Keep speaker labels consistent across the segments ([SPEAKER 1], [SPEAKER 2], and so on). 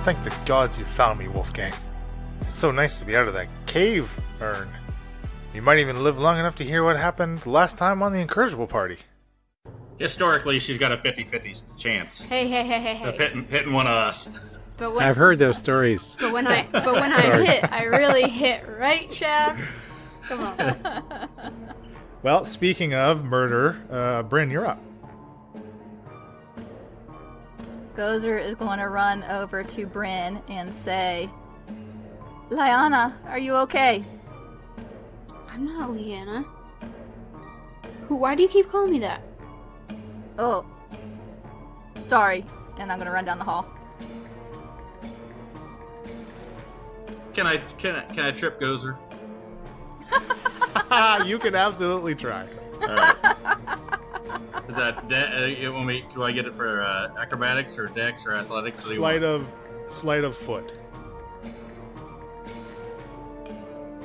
[SPEAKER 1] Thank the gods you found me, Wolfgang. It's so nice to be out of that cave, Ern. You might even live long enough to hear what happened last time on the Incorrigible party.
[SPEAKER 2] Historically, she's got a 50-50 chance
[SPEAKER 3] Hey.
[SPEAKER 2] of hitting one of us.
[SPEAKER 4] I've heard those stories.
[SPEAKER 3] But when I hit, I really hit, right, Shaft? Come on.
[SPEAKER 1] Well, speaking of murder, Bryn, you're up.
[SPEAKER 5] Gozer is going to run over to Bryn and say, Lyanna, are you okay?
[SPEAKER 3] I'm not Leanna. Why do you keep calling me that?
[SPEAKER 5] Oh, sorry. And I'm going to run down the hall.
[SPEAKER 2] Can I trip Gozer?
[SPEAKER 1] You can absolutely try.
[SPEAKER 2] All right. Is that do I get it for acrobatics or dex or athletics?
[SPEAKER 1] Sleight of foot.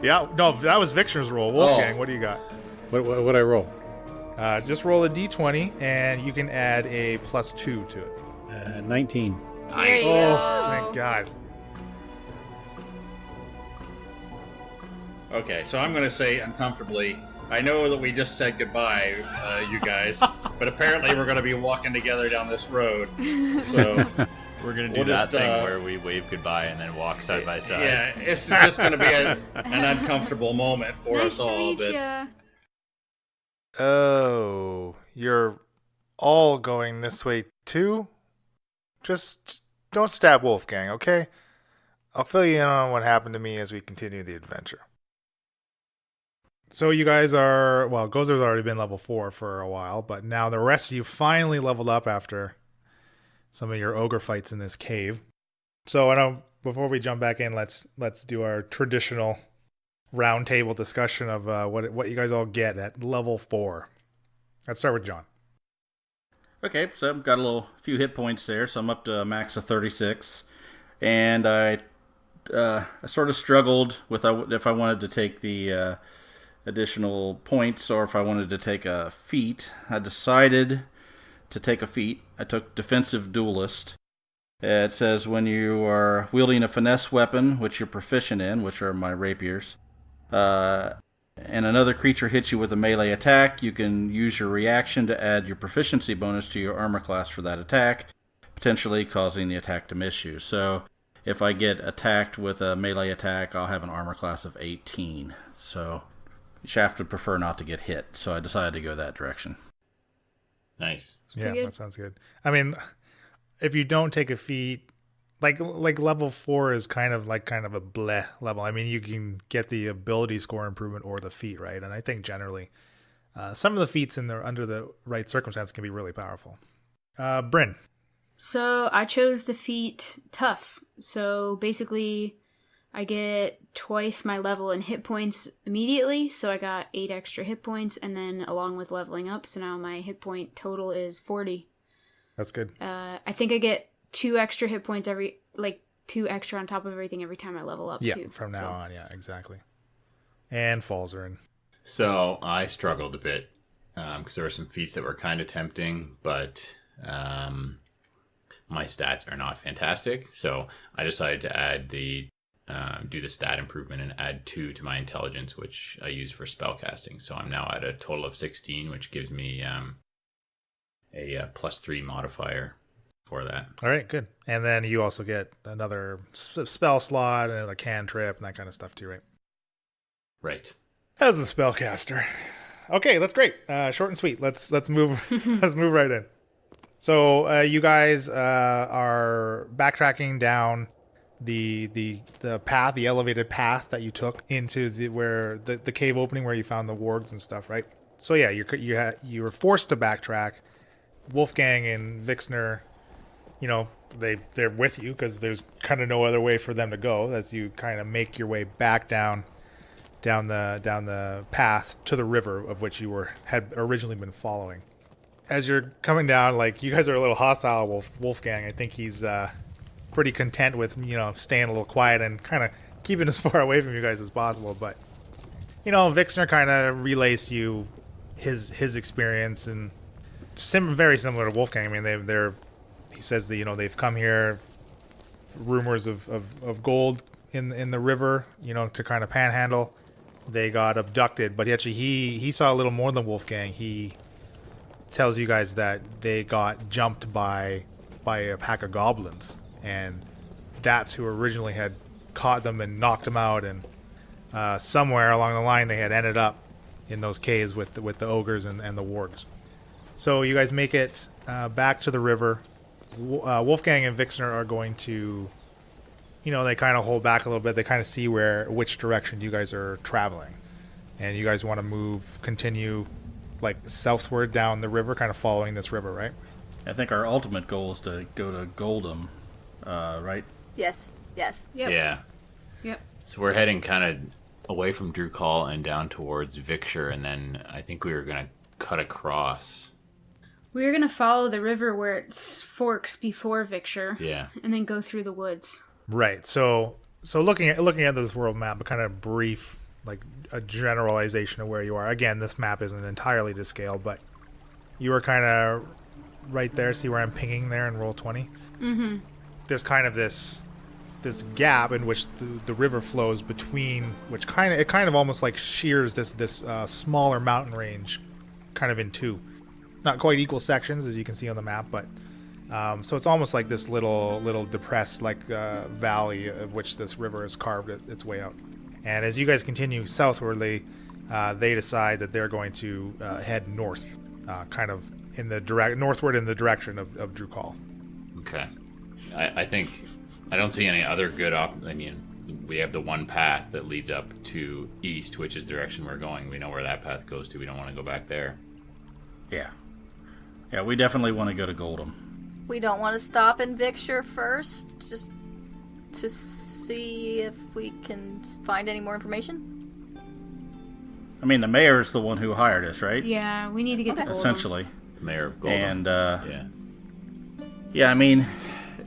[SPEAKER 1] Yeah, no, that was Victor's roll. Wolfgang, what do you got?
[SPEAKER 4] What I roll?
[SPEAKER 1] Just roll a d20, and you can add a +2 to it.
[SPEAKER 4] 19.
[SPEAKER 2] Nice.
[SPEAKER 1] Oh, thank God.
[SPEAKER 2] Okay, so I'm going to say uncomfortably, I know that we just said goodbye, you guys, but apparently we're going to be walking together down this road. So
[SPEAKER 6] we're going to do that thing where we wave goodbye and then walk side by side.
[SPEAKER 2] Yeah, it's just going to be an uncomfortable moment for
[SPEAKER 3] Nice
[SPEAKER 2] us all.
[SPEAKER 3] to meet
[SPEAKER 2] but
[SPEAKER 3] ya.
[SPEAKER 1] Oh, you're all going this way too? Just don't stab Wolfgang, okay? I'll fill you in on what happened to me as we continue the adventure. So you guys are, well, Gozer's already been level 4 for a while, but now the rest of you finally leveled up after some of your ogre fights in this cave. So I know before we jump back in, let's do our traditional round table discussion of what you guys all get at level 4. Let's start with John.
[SPEAKER 7] Okay, so I've got a few hit points there, so I'm up to a max of 36, and I sort of struggled with if I wanted to take the additional points or if I wanted to take a feat. I decided to take a feat. I took Defensive Duelist. It says when you are wielding a finesse weapon, which you're proficient in, which are my rapiers, and another creature hits you with a melee attack, you can use your reaction to add your proficiency bonus to your armor class for that attack, potentially causing the attack to miss you. So if I get attacked with a melee attack, I'll have an armor class of 18. So Shaft would prefer not to get hit, so I decided to go that direction.
[SPEAKER 6] Nice.
[SPEAKER 1] Yeah, that sounds good. I mean, if you don't take a feat, like level 4 is kind of a bleh level. I mean, you can get the ability score improvement or the feat, right? And I think generally, some of the feats under the right circumstance can be really powerful. Bryn.
[SPEAKER 3] So I chose the feat Tough. So basically, I get twice my level in hit points immediately, so I got 8 extra hit points, and then along with leveling up, so now my hit point total is 40.
[SPEAKER 1] That's good.
[SPEAKER 3] I think I get 2 extra hit points 2 extra on top of everything every time I level up,
[SPEAKER 1] yeah,
[SPEAKER 3] too.
[SPEAKER 1] From now on, yeah, exactly. And falls are in.
[SPEAKER 6] So I struggled a bit, because there were some feats that were kind of tempting, but my stats are not fantastic, so I decided to add do the stat improvement and add 2 to my intelligence, which I use for spellcasting. So I'm now at a total of 16, which gives me a +3 modifier for that.
[SPEAKER 1] All right, good. And then you also get another spell slot and another cantrip and that kind of stuff too, right?
[SPEAKER 6] Right.
[SPEAKER 1] As a spellcaster. Okay, that's great. Short and sweet. Let's move. Let's move right in. So you guys are backtracking down the path, the elevated path that you took into the cave opening where you found the wards and stuff, right? So yeah, you were forced to backtrack. Wolfgang and Vixner, they're with you because there's kind of no other way for them to go as you kind of make your way back down the path to the river of which you had originally been following. As you're coming down, you guys are a little hostile, Wolfgang. I think he's pretty content with staying a little quiet and kind of keeping as far away from you guys as possible. But Vixner kind of relays to you his experience and very similar to Wolfgang. I mean, he says that they've come here rumors of gold in the river, to kind of panhandle. They got abducted, but he saw a little more than Wolfgang. He tells you guys that they got jumped by a pack of goblins, and that's who originally had caught them and knocked them out, and somewhere along the line they had ended up in those caves with the ogres and the wargs. So you guys make it back to the river. Wolfgang and Vixner are going to, they kind of hold back a little bit. They kind of see which direction you guys are traveling, and you guys want to continue like southward down the river, kind of following this river, right?
[SPEAKER 7] I think our ultimate goal is to go to Goldum, right?
[SPEAKER 5] Yes.
[SPEAKER 3] Yep.
[SPEAKER 6] Yeah.
[SPEAKER 3] Yep.
[SPEAKER 6] So we're heading kind of away from Drukal and down towards Victor, and then I think we were going to cut across.
[SPEAKER 3] We were gonna follow the river where it forks before Victor.
[SPEAKER 6] Yeah.
[SPEAKER 3] And then go through the woods.
[SPEAKER 1] Right. So looking at this world map, a kind of brief, like a generalization of where you are. Again, this map isn't entirely to scale, but you are kind of right there. See where I'm pinging there in roll 20? Mm-hmm. There's kind of this gap in which the river flows between, which kind of almost like shears this smaller mountain range kind of in two. Not quite equal sections, as you can see on the map, but so it's almost like this little depressed valley of which this river has carved its way out. And as you guys continue southwardly, they decide that they're going to head north, kind of northward in the direction of Drukal.
[SPEAKER 6] Okay. I think I don't see any other good we have the one path that leads up to east, which is the direction we're going. We know where that path goes to. We don't want to go back there.
[SPEAKER 7] Yeah, we definitely want to go to Goldum.
[SPEAKER 5] We don't want to stop in Victor first, just to see if we can find any more information?
[SPEAKER 7] I mean, the mayor's the one who hired us, right?
[SPEAKER 3] Yeah, we need to get to Goldum.
[SPEAKER 7] Essentially.
[SPEAKER 6] The mayor of Goldum.
[SPEAKER 7] And, yeah, I mean,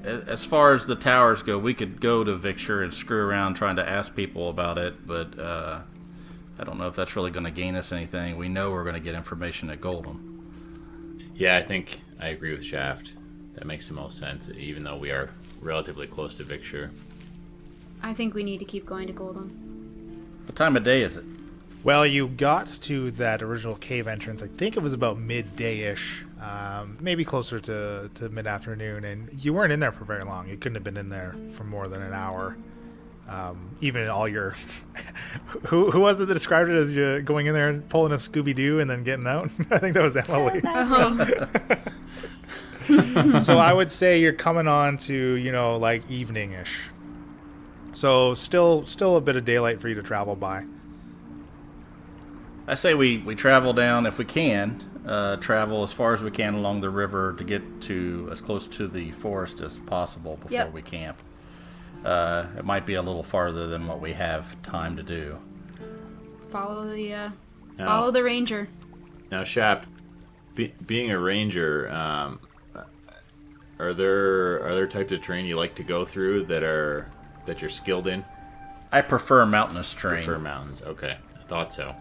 [SPEAKER 7] as far as the towers go, we could go to Victor and screw around trying to ask people about it, but I don't know if that's really going to gain us anything. We know we're going to get information at Goldum.
[SPEAKER 6] Yeah, I think I agree with Shaft. That makes the most sense, even though we are relatively close to Victor.
[SPEAKER 3] I think we need to keep going to Goldum.
[SPEAKER 7] What time of day is it?
[SPEAKER 1] Well, you got to that original cave entrance. I think it was about midday-ish, maybe closer to mid-afternoon, and you weren't in there for very long. You couldn't have been in there for more than an hour. Even all your who was it that described it as you going in there and pulling a Scooby-Doo and then getting out? I think that was Emily. So I would say you're coming on to like evening-ish. So still a bit of daylight for you to travel by.
[SPEAKER 7] I say we travel down, if we can, travel as far as we can along the river to get to as close to the forest as possible before we camp. It might be a little farther than what we have time to do.
[SPEAKER 3] Follow the ranger.
[SPEAKER 6] Now, Shaft, being a ranger, are there types of terrain you like to go through that you're skilled in?
[SPEAKER 7] I prefer mountainous terrain.
[SPEAKER 6] Prefer mountains. Okay, I thought so.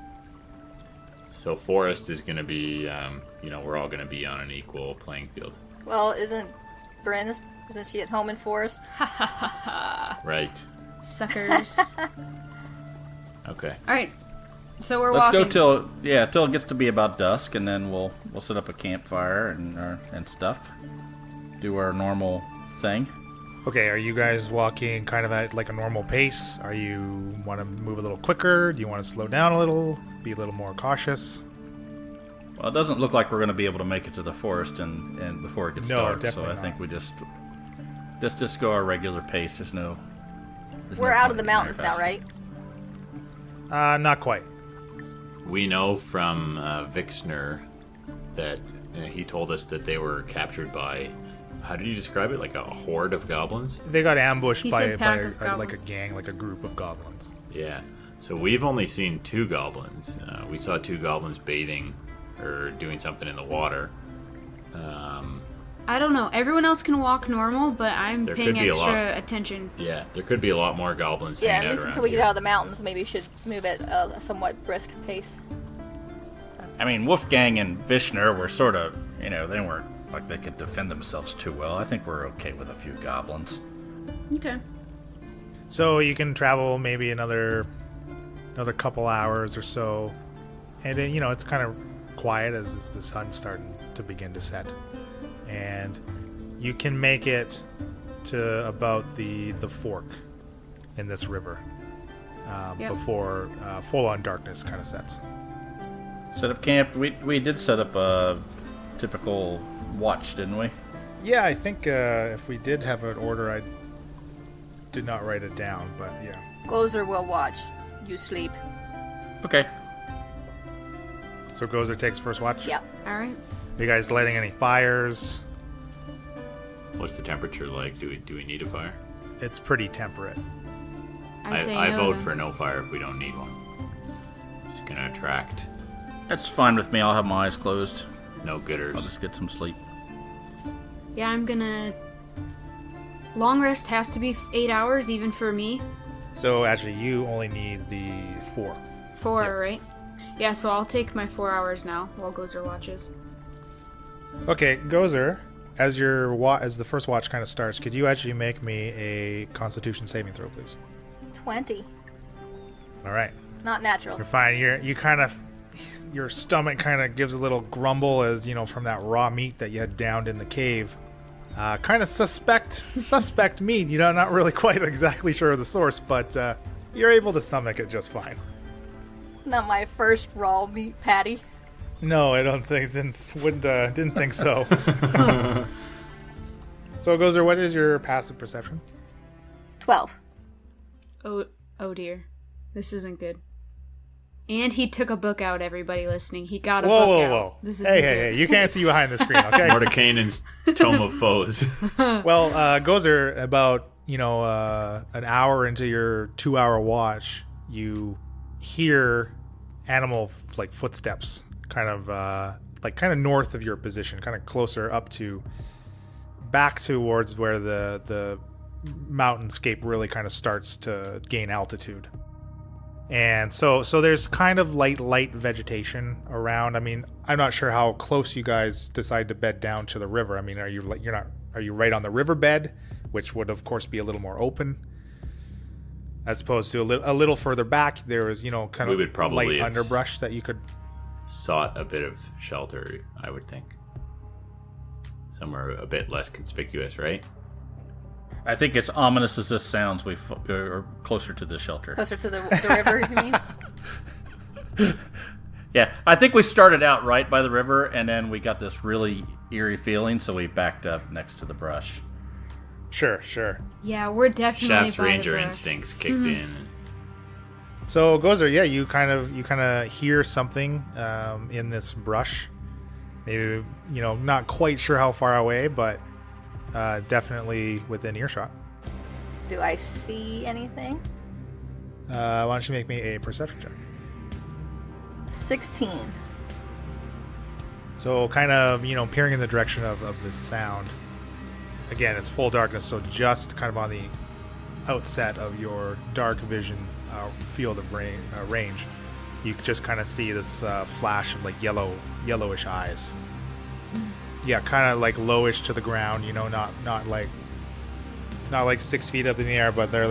[SPEAKER 6] So forest is going to be, we're all going to be on an equal playing field.
[SPEAKER 5] Well, isn't she at home in forest?
[SPEAKER 6] Right.
[SPEAKER 3] Suckers.
[SPEAKER 6] Okay.
[SPEAKER 3] All right. So we're
[SPEAKER 7] Let's
[SPEAKER 3] walking.
[SPEAKER 7] go till it gets to be about dusk, and then we'll set up a campfire and stuff. Do our normal thing.
[SPEAKER 1] Okay, are you guys walking kind of at like a normal pace? Are you want to move a little quicker? Do you want to slow down a little? Be a little more cautious?
[SPEAKER 7] Well, it doesn't look like we're going to be able to make it to the forest and before it gets dark.
[SPEAKER 1] Definitely
[SPEAKER 7] So I think we just go our regular pace. There's no
[SPEAKER 5] We're out of the
[SPEAKER 7] point in
[SPEAKER 5] mountains
[SPEAKER 7] getting
[SPEAKER 5] now,
[SPEAKER 7] there
[SPEAKER 5] right?
[SPEAKER 1] Not quite.
[SPEAKER 6] We know from Vixner that he told us that they were captured by, how did you describe it? Like a horde of goblins?
[SPEAKER 1] They got ambushed
[SPEAKER 3] He
[SPEAKER 1] by
[SPEAKER 3] said pack of
[SPEAKER 1] like a
[SPEAKER 3] goblins.
[SPEAKER 1] gang, like a group of goblins.
[SPEAKER 6] Yeah. So we've only seen 2 goblins. We saw 2 goblins bathing or doing something in the water.
[SPEAKER 3] I don't know. Everyone else can walk normal, but I'm
[SPEAKER 6] There
[SPEAKER 3] paying
[SPEAKER 6] could be a lot.
[SPEAKER 3] extra attention.
[SPEAKER 6] Yeah, there could be a lot more goblins
[SPEAKER 5] Yeah,
[SPEAKER 6] hanging
[SPEAKER 5] at
[SPEAKER 6] out
[SPEAKER 5] least
[SPEAKER 6] around
[SPEAKER 5] until we
[SPEAKER 6] here.
[SPEAKER 5] get out of the mountains, maybe we should move at a somewhat brisk pace.
[SPEAKER 7] I mean, Wolfgang and Vishnu were sort of, they weren't like they could defend themselves too well. I think we're okay with a few goblins.
[SPEAKER 3] Okay.
[SPEAKER 1] So you can travel maybe another couple hours or so, and then, it's kind of quiet as the sun's starting to begin to set, and you can make it to about the fork in this river before full-on darkness kind of sets.
[SPEAKER 7] Set up camp. We did set up a typical watch, didn't we?
[SPEAKER 1] Yeah, I think if we did have an order, I did not write it down, but yeah.
[SPEAKER 5] Gozer will watch. You sleep.
[SPEAKER 7] Okay.
[SPEAKER 1] So Gozer takes first watch?
[SPEAKER 5] Yep.
[SPEAKER 3] All right.
[SPEAKER 1] Are you guys lighting any fires?
[SPEAKER 6] What's the temperature like? Do we need a fire?
[SPEAKER 1] It's pretty temperate.
[SPEAKER 3] I say
[SPEAKER 6] I
[SPEAKER 3] no,
[SPEAKER 6] vote
[SPEAKER 3] then.
[SPEAKER 6] for no fire if we don't need one. Just gonna attract
[SPEAKER 7] That's fine with me. I'll have my eyes closed.
[SPEAKER 6] no
[SPEAKER 7] I'll
[SPEAKER 6] gooders.
[SPEAKER 7] just get some sleep.
[SPEAKER 3] Yeah, I'm gonna. Long rest has to be 8 hours, even for me.
[SPEAKER 1] So actually, you only need the 4.
[SPEAKER 3] 4,
[SPEAKER 1] Yep.
[SPEAKER 3] right? Yeah, so I'll take my 4 hours now while Gozer watches.
[SPEAKER 1] Okay, Gozer, as the first watch kind of starts, could you actually make me a Constitution saving throw, please?
[SPEAKER 5] 20.
[SPEAKER 1] All right,
[SPEAKER 5] Not natural.
[SPEAKER 1] you're fine. Your stomach kind of gives a little grumble as from that raw meat that you had downed in the cave. Kind of suspect meat. You're not really quite exactly sure of the source, but you're able to stomach it just fine.
[SPEAKER 5] Not my first raw meat patty.
[SPEAKER 1] No, I don't think didn't think so. So Gozer, what is your passive perception?
[SPEAKER 5] 12.
[SPEAKER 3] Oh dear. This isn't good. And he took a book out, everybody listening. He got a
[SPEAKER 1] Whoa,
[SPEAKER 3] book
[SPEAKER 1] whoa,
[SPEAKER 3] out.
[SPEAKER 1] whoa!
[SPEAKER 3] This isn't
[SPEAKER 1] Hey,
[SPEAKER 3] good.
[SPEAKER 1] you can't see behind the screen, okay?
[SPEAKER 6] Mordekainen's Tome of Foes.
[SPEAKER 1] Well, Gozer, about an hour into your 2-hour watch, you hear animal footsteps, kind of north of your position, kind of closer back towards where the mountainscape really kind of starts to gain altitude. And so there's kind of light vegetation around. I mean, I'm not sure how close you guys decide to bed down to the river. I mean, are you right on the riverbed, which would of course be a little more open, as opposed to a little further back? There is kind
[SPEAKER 6] We
[SPEAKER 1] of
[SPEAKER 6] would probably
[SPEAKER 1] light
[SPEAKER 6] have
[SPEAKER 1] underbrush that you could.
[SPEAKER 6] Sought a bit of shelter, I would think. Somewhere a bit less conspicuous, right?
[SPEAKER 7] I think as ominous as this sounds, we're closer to the shelter.
[SPEAKER 5] Closer to the river, you mean?
[SPEAKER 7] Yeah, I think we started out right by the river, and then we got this really eerie feeling, so we backed up next to the brush.
[SPEAKER 1] Sure.
[SPEAKER 3] Yeah, we're definitely
[SPEAKER 6] Shaft's
[SPEAKER 3] by the
[SPEAKER 6] ranger
[SPEAKER 3] brush.
[SPEAKER 6] instincts kicked in.
[SPEAKER 1] So Gozer, yeah, you kind of hear something in this brush. Maybe not quite sure how far away, but definitely within earshot.
[SPEAKER 5] Do I see anything?
[SPEAKER 1] Why don't you make me a perception check?
[SPEAKER 5] 16.
[SPEAKER 1] So kind of peering in the direction of this sound. Again, it's full darkness, so just kind of on the outset of your dark vision field of range, you just kind of see this flash of yellowish eyes. Yeah, kind of lowish to the ground, not like 6 feet up in the air, but they're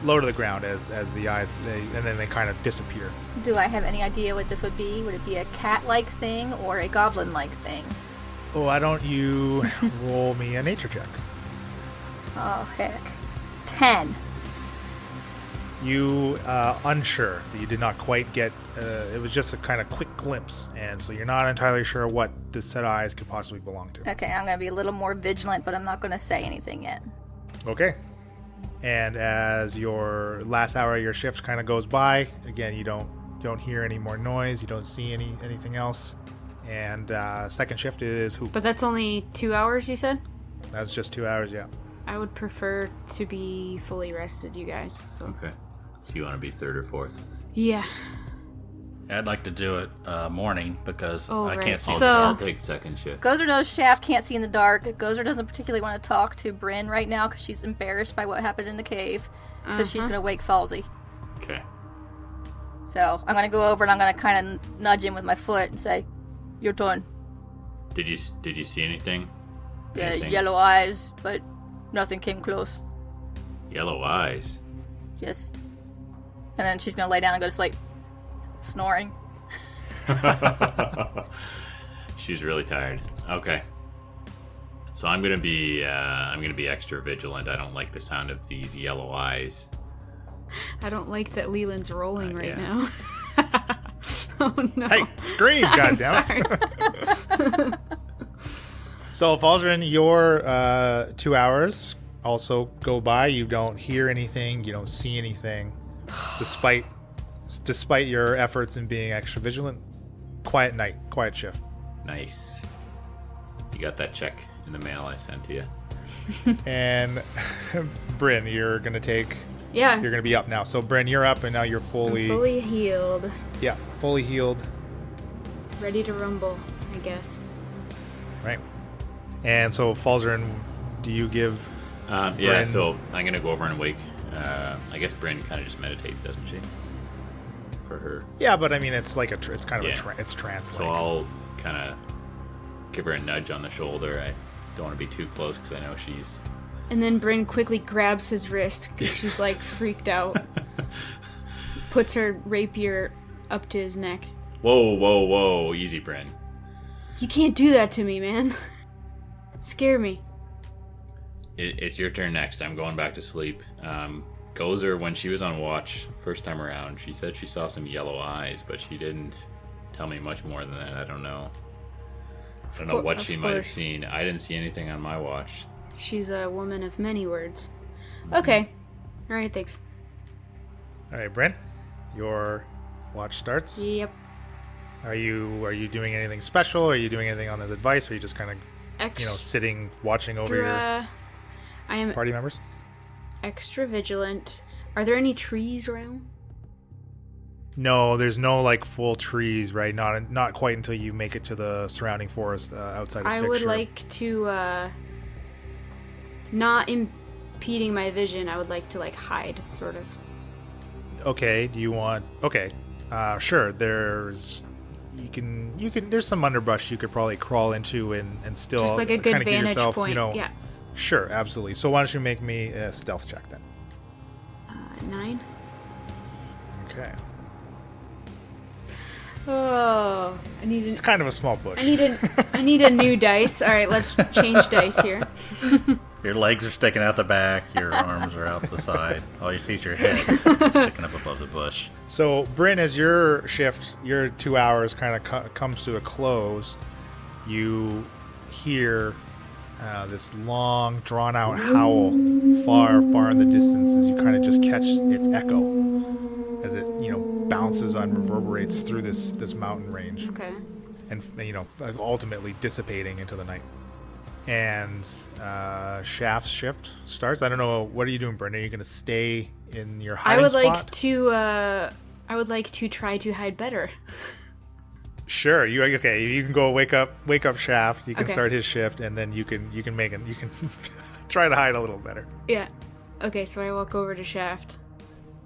[SPEAKER 1] low to the ground as the eyes, and then they kind of disappear.
[SPEAKER 5] Do I have any idea what this would be? Would it be a cat-like thing or a goblin-like thing?
[SPEAKER 1] Oh, why don't you roll me a nature check?
[SPEAKER 5] Oh, heck. 10.
[SPEAKER 1] You unsure that you did not quite get. It was just a kind of quick glimpse, and so you're not entirely sure what this set of eyes could possibly belong to.
[SPEAKER 5] Okay, I'm going to be a little more vigilant, but I'm not going to say anything yet.
[SPEAKER 1] Okay. And as your last hour of your shift kind of goes by, again, you don't hear any more noise. You don't see anything else. And second shift is hoop.
[SPEAKER 3] But that's only 2 hours, you said?
[SPEAKER 1] That's just 2 hours, yeah.
[SPEAKER 3] I would prefer to be fully rested, you guys. So
[SPEAKER 6] Okay. So you want to be third or fourth?
[SPEAKER 3] yeah.
[SPEAKER 7] I'd like to do it morning because
[SPEAKER 3] Oh,
[SPEAKER 7] I
[SPEAKER 3] right.
[SPEAKER 7] can't see.
[SPEAKER 3] So-
[SPEAKER 6] I'll take second shift.
[SPEAKER 5] Gozer knows Shaft can't see in the dark. Gozer doesn't particularly want to talk to Bryn right now because she's embarrassed by what happened in the cave. So she's going to wake Falsey.
[SPEAKER 6] Okay.
[SPEAKER 5] So I'm going to go over and I'm going to kind of nudge him with my foot and say, "Your turn."
[SPEAKER 6] Did you see anything?
[SPEAKER 5] Yeah,
[SPEAKER 6] Anything?
[SPEAKER 5] yellow eyes, but nothing came close.
[SPEAKER 6] Yellow eyes.
[SPEAKER 5] Just. And then she's gonna lay down and go to sleep. Snoring.
[SPEAKER 6] She's really tired. Okay. So I'm gonna be extra vigilant. I don't like the sound of these yellow eyes.
[SPEAKER 3] I don't like that Leland's rolling right
[SPEAKER 6] yeah.
[SPEAKER 3] now. Oh no.
[SPEAKER 1] Hey, scream,
[SPEAKER 3] I'm
[SPEAKER 1] goddammit.
[SPEAKER 3] sorry.
[SPEAKER 1] So, Falzarin, your 2 hours also go by. You don't hear anything. You don't see anything, despite your efforts in being extra vigilant. Quiet night, quiet shift.
[SPEAKER 6] Nice. You got that check in the mail I sent to you.
[SPEAKER 1] And Bryn, you're gonna
[SPEAKER 3] Yeah.
[SPEAKER 1] You're gonna be up now. So, Bryn, you're up, and now you're
[SPEAKER 3] I'm
[SPEAKER 1] fully
[SPEAKER 3] healed.
[SPEAKER 1] Yeah, fully healed.
[SPEAKER 3] Ready to rumble, I guess.
[SPEAKER 1] Right. And so, Falzarin, do you give?
[SPEAKER 6] Yeah.
[SPEAKER 1] Bryn-
[SPEAKER 6] So I'm gonna go over and wake. I guess Bryn kind of just meditates, doesn't she? For her.
[SPEAKER 1] Yeah, but I mean, it's like it's kind of
[SPEAKER 6] Yeah.
[SPEAKER 1] it's trance.
[SPEAKER 6] So I'll kind of give her a nudge on the shoulder. I don't want to be too close because I know she's.
[SPEAKER 3] And then Bryn quickly grabs his wrist because she's like freaked out. Puts her rapier up to his neck.
[SPEAKER 6] Whoa. Easy, Bryn.
[SPEAKER 3] You can't do that to me, man. Scare me.
[SPEAKER 6] It's your turn next. I'm going back to sleep. Gozer, when she was on watch first time around, she said she saw some yellow eyes, but she didn't tell me much more than that. I don't know what
[SPEAKER 3] Of
[SPEAKER 6] she might have
[SPEAKER 3] course.
[SPEAKER 6] seen. I didn't see anything on my watch.
[SPEAKER 3] She's a woman of many words. Okay. Alright, thanks.
[SPEAKER 1] All right, Bryn, your watch starts.
[SPEAKER 3] Yep.
[SPEAKER 1] Are you doing anything special? Are you doing anything on this advice? Or are you just kind of sitting watching over your
[SPEAKER 3] I am
[SPEAKER 1] party members?
[SPEAKER 3] extra vigilant. Are there any trees around?
[SPEAKER 1] No, there's no like full trees, right? Not quite until you make it to the surrounding forest outside of
[SPEAKER 3] I
[SPEAKER 1] Fixture.
[SPEAKER 3] would like to not impeding my vision. I would like to like hide, sort of.
[SPEAKER 1] Okay, do you want? Okay, sure. There's some underbrush you could probably crawl into and still
[SPEAKER 3] Just like a good
[SPEAKER 1] kinda give
[SPEAKER 3] vantage
[SPEAKER 1] yourself,
[SPEAKER 3] point. Yeah.
[SPEAKER 1] Sure, absolutely. So why don't you make me a stealth check then?
[SPEAKER 3] 9.
[SPEAKER 1] Okay.
[SPEAKER 3] Oh,
[SPEAKER 1] It's kind of a small bush.
[SPEAKER 3] I need a new dice. All right, let's change dice here.
[SPEAKER 7] Your legs are sticking out the back, your arms are out the side. All you see is your head sticking up above the bush.
[SPEAKER 1] So, Bryn, as your shift, your 2 hours kind of comes to a close, you hear this long, drawn-out howl far, far in the distance as you kind of just catch its echo as it, bounces and reverberates through this mountain range,
[SPEAKER 3] Okay.
[SPEAKER 1] and ultimately dissipating into the night. And Shaft's shift starts. I don't know, what are you doing, Bryn? Are you going to stay in your hiding spot?
[SPEAKER 3] I would like to try to hide better.
[SPEAKER 1] Sure. You can go wake up Shaft. You can
[SPEAKER 3] Okay.
[SPEAKER 1] start his shift, and then you can try to hide a little better.
[SPEAKER 3] Yeah. Okay, so I walk over to Shaft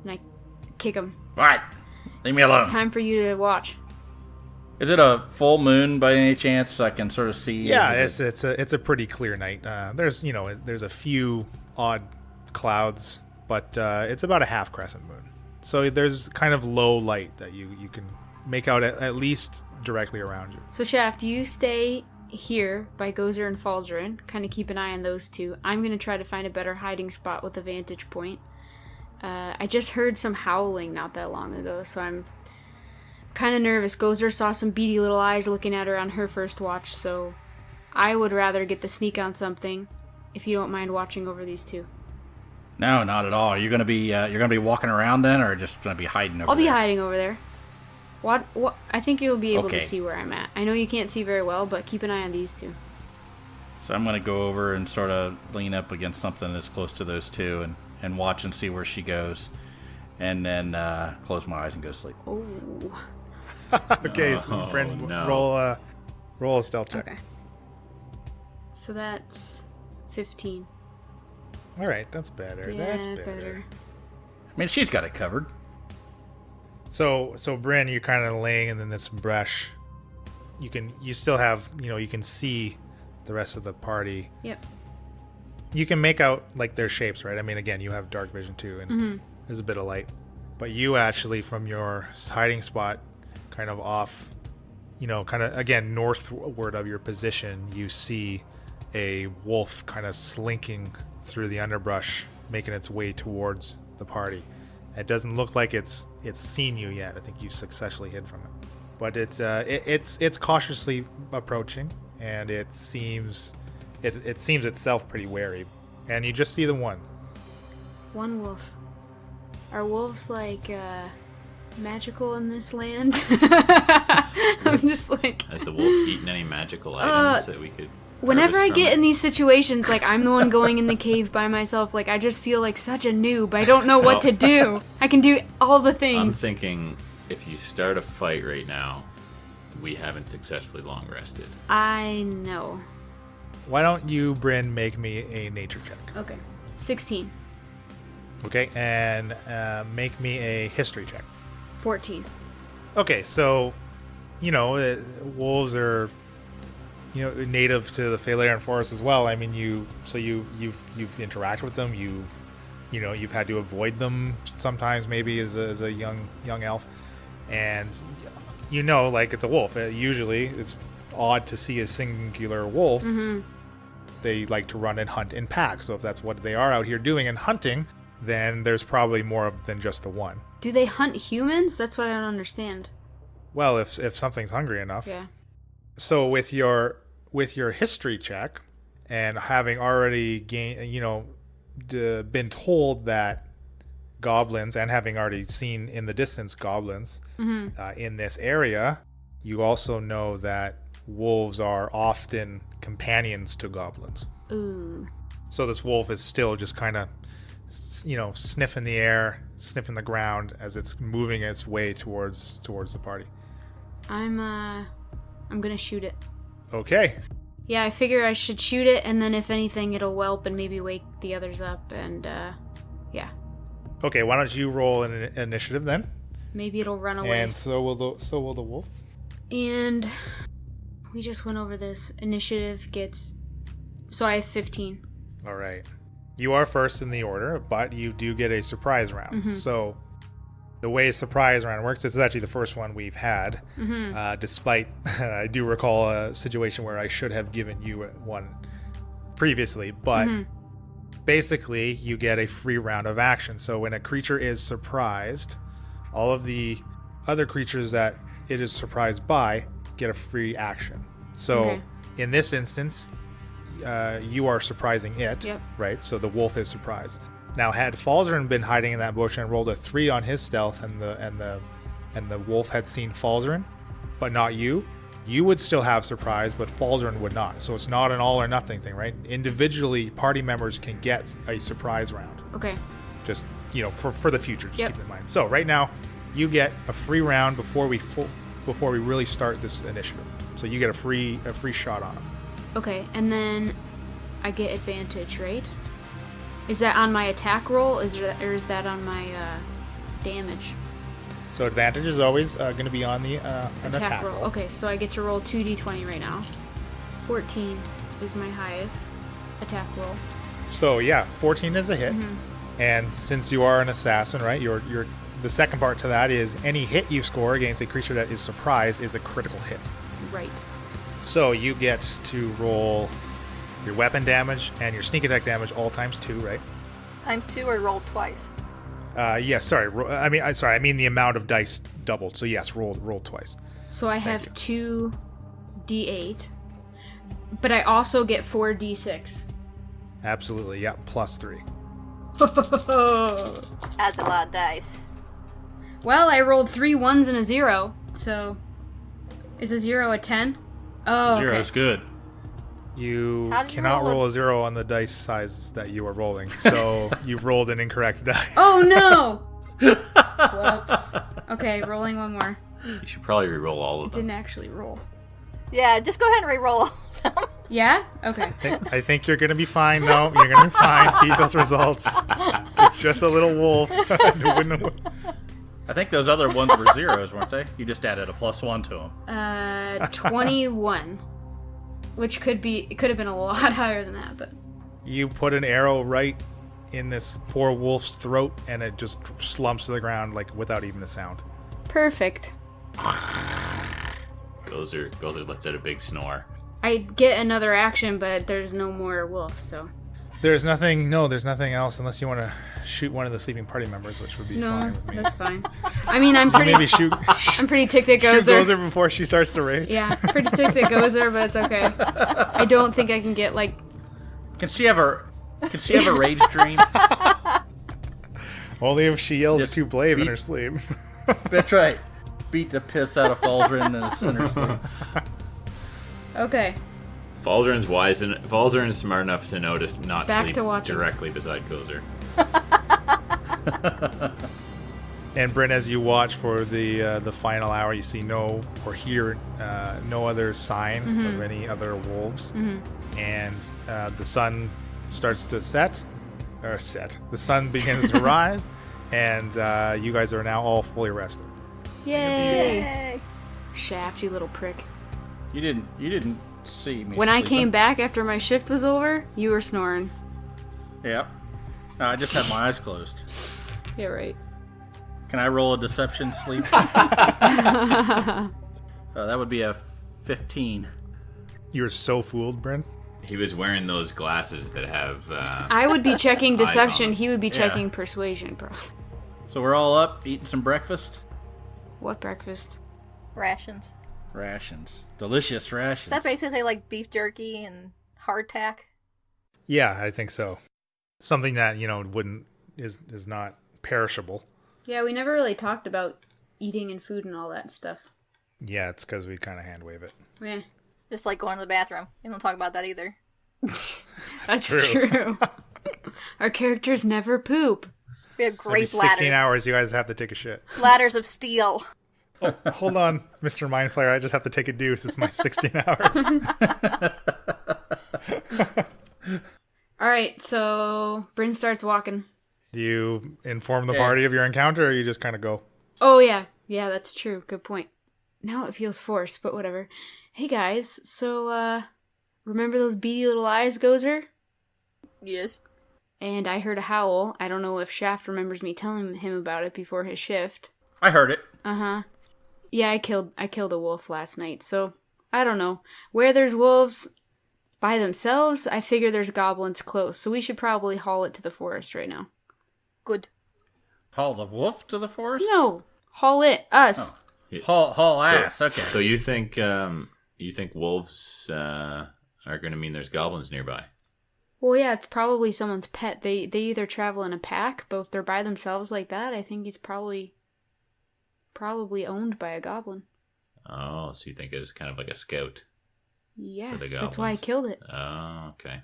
[SPEAKER 3] and I kick him.
[SPEAKER 7] All right, leave me alone.
[SPEAKER 3] It's time for you to watch.
[SPEAKER 7] Is it a full moon by any chance so I can sort of see?
[SPEAKER 1] Yeah, it's a pretty clear night. There's a few odd clouds, but it's about a half crescent moon. So there's kind of low light that you can make out at least directly around you.
[SPEAKER 3] So Shaft, you stay here by Gozer and Falzarin. Kind of keep an eye on those two. I'm going to try to find a better hiding spot with a vantage point. I just heard some howling not that long ago, so I'm kind of nervous. Gozer saw some beady little eyes looking at her on her first watch, so I would rather get the sneak on something, if you don't mind watching over these two.
[SPEAKER 7] No, not at all. Are you gonna be walking around then, or just gonna be hiding over
[SPEAKER 3] I'll be
[SPEAKER 7] there?
[SPEAKER 3] hiding over there. What? I think you'll be able
[SPEAKER 7] Okay.
[SPEAKER 3] to see where I'm at. I know you can't see very well, but keep an eye on these two.
[SPEAKER 7] So I'm gonna go over and sort of lean up against something that's close to those two and watch and see where she goes, and then close my eyes and go to sleep.
[SPEAKER 3] Oh.
[SPEAKER 1] Okay, so Bryn,
[SPEAKER 6] no.
[SPEAKER 1] roll a stealth check.
[SPEAKER 3] Okay. So that's 15.
[SPEAKER 1] All right, that's better.
[SPEAKER 3] Yeah,
[SPEAKER 1] That's better.
[SPEAKER 7] I mean, she's got it covered.
[SPEAKER 1] So Bryn, you're kind of laying in this brush. You still have, you can see the rest of the party.
[SPEAKER 3] Yep.
[SPEAKER 1] you can make out like their shapes, right? I mean, again, you have dark vision too, and there's a bit of light. But you actually, from your hiding spot, kind of off, kind of again northward of your position, you see a wolf kind of slinking through the underbrush, making its way towards the party. It doesn't look like it's seen you yet. I think you successfully hid from it, but it's cautiously approaching, and it seems itself pretty wary. And you just see the one
[SPEAKER 3] wolf. Are wolves like magical in this land? I'm just like,
[SPEAKER 6] Has the wolf eaten any magical items that we could?
[SPEAKER 3] whenever I
[SPEAKER 6] harvest
[SPEAKER 3] get
[SPEAKER 6] from
[SPEAKER 3] in these situations, like I'm the one going in the cave by myself, like I just feel like such a noob. I don't know what to do. I can do all the
[SPEAKER 6] I'm
[SPEAKER 3] things.
[SPEAKER 6] thinking if you start a fight right now, we haven't successfully long rested.
[SPEAKER 3] I know.
[SPEAKER 1] Why don't you, Bryn, make me a nature check?
[SPEAKER 3] Okay. 16.
[SPEAKER 1] Okay, and make me a history check.
[SPEAKER 3] 14.
[SPEAKER 1] Okay, so wolves are native to the Phalarian forest as well. I mean, you've interacted with them. You've had to avoid them sometimes, maybe as a young elf, and like it's a wolf. Usually, it's odd to see a singular wolf.
[SPEAKER 3] Mm-hmm.
[SPEAKER 1] They like to run and hunt in packs. So if that's what they are out here doing and hunting, then there's probably more than just the one.
[SPEAKER 3] Do they hunt humans? That's what I don't understand.
[SPEAKER 1] Well, if something's hungry enough.
[SPEAKER 3] Yeah.
[SPEAKER 1] So with your history check, and having already been told that goblins, and having already seen in the distance goblins in this area, you also know that wolves are often companions to goblins.
[SPEAKER 3] Ooh.
[SPEAKER 1] So this wolf is still just kind of, sniffing the air, sniffing the ground as it's moving its way towards the party.
[SPEAKER 3] I'm gonna shoot it.
[SPEAKER 1] Okay.
[SPEAKER 3] Yeah, I figure I should shoot it, and then if anything, it'll whelp and maybe wake the others up, and yeah.
[SPEAKER 1] Okay, why don't you roll an initiative then?
[SPEAKER 3] Maybe it'll run away.
[SPEAKER 1] And so will the wolf.
[SPEAKER 3] And we just went over this. Initiative gets... So I have 15.
[SPEAKER 1] All right. You are first in the order, but you do get a surprise round.
[SPEAKER 3] Mm-hmm.
[SPEAKER 1] So the way a surprise round works, this is actually the first one we've had, despite I do recall a situation where I should have given you one previously, but basically you get a free round of action. So when a creature is surprised, all of the other creatures that it is surprised by get a free action. So in this instance, you are surprising it, right? So the wolf is surprised. Now, had Falzarin been hiding in that bush and rolled a 3 on his stealth, and the wolf had seen Falzarin, but not you, you would still have surprise, but Falzarin would not. So it's not an all or nothing thing, right? Individually, party members can get a surprise round.
[SPEAKER 3] Okay.
[SPEAKER 1] Just for the future, just keep it in mind. So right now, you get a free round before we really start this initiative. So you get a free shot on him.
[SPEAKER 3] Okay, and then I get advantage, right? Is that on my attack roll, or is that on my damage?
[SPEAKER 1] So advantage is always going to be on the an attack roll.
[SPEAKER 3] Okay, so I get to roll 2d20 right now. 14 is my highest attack roll.
[SPEAKER 1] So yeah, 14 is a hit. And since you are an assassin, right, you're the second part to that is any hit you score against a creature that is surprised is a critical hit.
[SPEAKER 3] Right.
[SPEAKER 1] So you get to roll your weapon damage and your sneak attack damage all times 2, right?
[SPEAKER 5] Times 2 or roll twice?
[SPEAKER 1] Yes, sorry. I mean the amount of dice doubled. So yes, roll twice.
[SPEAKER 3] So I have 2d8, but I also get 4d6.
[SPEAKER 1] Absolutely, yeah, plus 3.
[SPEAKER 5] That's a lot of dice.
[SPEAKER 3] Well, I rolled 3 1s and a 0, so is a 0 a 10? Oh, okay.
[SPEAKER 7] Zero's good.
[SPEAKER 1] You
[SPEAKER 5] How did you
[SPEAKER 1] cannot
[SPEAKER 5] roll
[SPEAKER 1] roll a 0 on the dice size that you are rolling, so you've rolled an incorrect die.
[SPEAKER 3] Oh no! Whoops. Okay, rolling one more.
[SPEAKER 6] You should probably re-roll all of them.
[SPEAKER 3] Didn't actually roll.
[SPEAKER 5] Yeah, just go ahead and re-roll all of them.
[SPEAKER 3] Yeah? Okay.
[SPEAKER 1] I think you're gonna be fine. No, you're gonna be fine. Keep those results. It's just a little wolf.
[SPEAKER 7] I think those other ones were zeros, weren't they? You just added a +1 to them.
[SPEAKER 3] 21. Which could have been a lot higher than that, but...
[SPEAKER 1] You put an arrow right in this poor wolf's throat, and it just slumps to the ground like without even a sound.
[SPEAKER 3] Perfect.
[SPEAKER 6] Gozer lets out a big snore.
[SPEAKER 3] I get another action, but there's no more wolf, so.
[SPEAKER 1] There's nothing else unless you want to shoot one of the sleeping party members, which would be fine with me.
[SPEAKER 3] That's fine. I mean, I'm pretty.
[SPEAKER 1] Maybe shoot
[SPEAKER 3] I'm pretty ticked at
[SPEAKER 1] shoot
[SPEAKER 3] Gozer.
[SPEAKER 1] Gozer before she starts to rage.
[SPEAKER 3] Yeah, pretty ticked at Gozer, but it's okay. I don't think I can get like.
[SPEAKER 7] Can she have a rage dream?
[SPEAKER 1] Only if she yells
[SPEAKER 7] Just
[SPEAKER 1] too brave in
[SPEAKER 7] beat-
[SPEAKER 1] her sleep.
[SPEAKER 7] That's right. Beat the piss out of Falzarin in her sleep.
[SPEAKER 3] Okay.
[SPEAKER 6] Falzarin's wise and Falzarin's smart enough to notice not
[SPEAKER 3] Back
[SPEAKER 6] sleep
[SPEAKER 3] to watching.
[SPEAKER 6] directly beside Gozer.
[SPEAKER 1] And Bryn, as you watch for the final hour, you see no or hear no other sign of any other wolves, and the sun starts to set. The sun begins to rise, and you guys are now all fully rested.
[SPEAKER 3] Yay!
[SPEAKER 5] Yay.
[SPEAKER 3] Shaft, you little prick.
[SPEAKER 7] You didn't see me.
[SPEAKER 3] When I
[SPEAKER 7] sleeping.
[SPEAKER 3] came back after my shift was over, you were snoring.
[SPEAKER 7] Yep. No, I just had my eyes closed.
[SPEAKER 3] Yeah, right.
[SPEAKER 7] Can I roll a deception sleep? That would be a 15.
[SPEAKER 1] You're so fooled, Bryn.
[SPEAKER 6] He was wearing those glasses that have.
[SPEAKER 3] I would be checking
[SPEAKER 6] Eyes on
[SPEAKER 3] deception.
[SPEAKER 6] him.
[SPEAKER 3] He would be
[SPEAKER 7] Yeah.
[SPEAKER 3] checking persuasion, bro.
[SPEAKER 7] So we're all up, eating some breakfast.
[SPEAKER 3] What breakfast?
[SPEAKER 5] Rations.
[SPEAKER 7] Rations. Delicious rations.
[SPEAKER 5] Is that basically like beef jerky and hardtack?
[SPEAKER 1] Yeah, I think so. Something that is not perishable.
[SPEAKER 3] Yeah, we never really talked about eating and food and all that stuff.
[SPEAKER 1] Yeah, it's because we kind of hand wave it.
[SPEAKER 3] Yeah,
[SPEAKER 5] Just like going to the bathroom. You don't talk about that either.
[SPEAKER 3] that's
[SPEAKER 1] true.
[SPEAKER 3] true. Our characters never poop.
[SPEAKER 5] We have
[SPEAKER 1] Every
[SPEAKER 5] great
[SPEAKER 1] 16
[SPEAKER 5] ladders.
[SPEAKER 1] hours, you guys have to take a shit.
[SPEAKER 5] Ladders of steel.
[SPEAKER 1] Hold on, Mr. Mindflayer. I just have to take a deuce. It's my 16 hours.
[SPEAKER 3] All right, so Bryn starts walking.
[SPEAKER 1] Do you inform the
[SPEAKER 7] Yeah.
[SPEAKER 1] party of your encounter, or you just kind of go?
[SPEAKER 3] Oh, yeah. Yeah, that's true. Good point. Now it feels forced, but whatever. Hey, guys. So, remember those beady little eyes, Gozer?
[SPEAKER 5] Yes.
[SPEAKER 3] And I heard a howl. I don't know if Shaft remembers me telling him about it before his shift.
[SPEAKER 7] I heard it.
[SPEAKER 3] Uh-huh. Yeah, I killed a wolf last night, so I don't know. Where there's wolves by themselves, I figure there's goblins close, so we should probably haul it to the forest right now.
[SPEAKER 5] Good.
[SPEAKER 7] Haul the wolf to the forest?
[SPEAKER 3] No, haul it, us.
[SPEAKER 7] Haul ass. Okay.
[SPEAKER 6] So you think wolves are going to mean there's goblins nearby?
[SPEAKER 3] Well, yeah, it's probably someone's pet. They either travel in a pack, but if they're by themselves like that, I think it's probably owned by a goblin.
[SPEAKER 6] Oh, so you think it was kind of like a scout?
[SPEAKER 3] Yeah,
[SPEAKER 6] For the
[SPEAKER 3] that's why I
[SPEAKER 6] goblins.
[SPEAKER 3] killed it.
[SPEAKER 6] Oh, okay.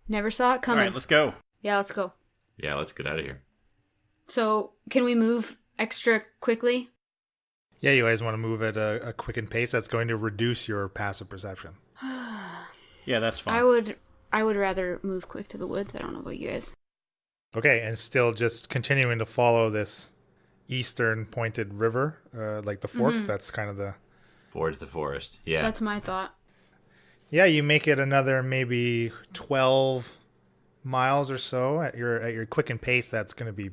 [SPEAKER 3] Never saw it
[SPEAKER 7] All
[SPEAKER 3] coming.
[SPEAKER 7] right, let's go.
[SPEAKER 3] Yeah, let's go.
[SPEAKER 6] Yeah, let's get out of here.
[SPEAKER 3] So, can we move extra quickly?
[SPEAKER 1] Yeah, you guys want to move at a quickened pace. That's going to reduce your passive perception.
[SPEAKER 7] Yeah, that's fine.
[SPEAKER 3] I would rather move quick to the woods. I don't know about you guys.
[SPEAKER 1] Okay, and still just continuing to follow this eastern pointed river, like the fork. That's kind of the...
[SPEAKER 6] Towards the forest. Yeah.
[SPEAKER 3] That's my thought.
[SPEAKER 1] Yeah, you make it another maybe 12 miles or so at your quickened pace. That's going to be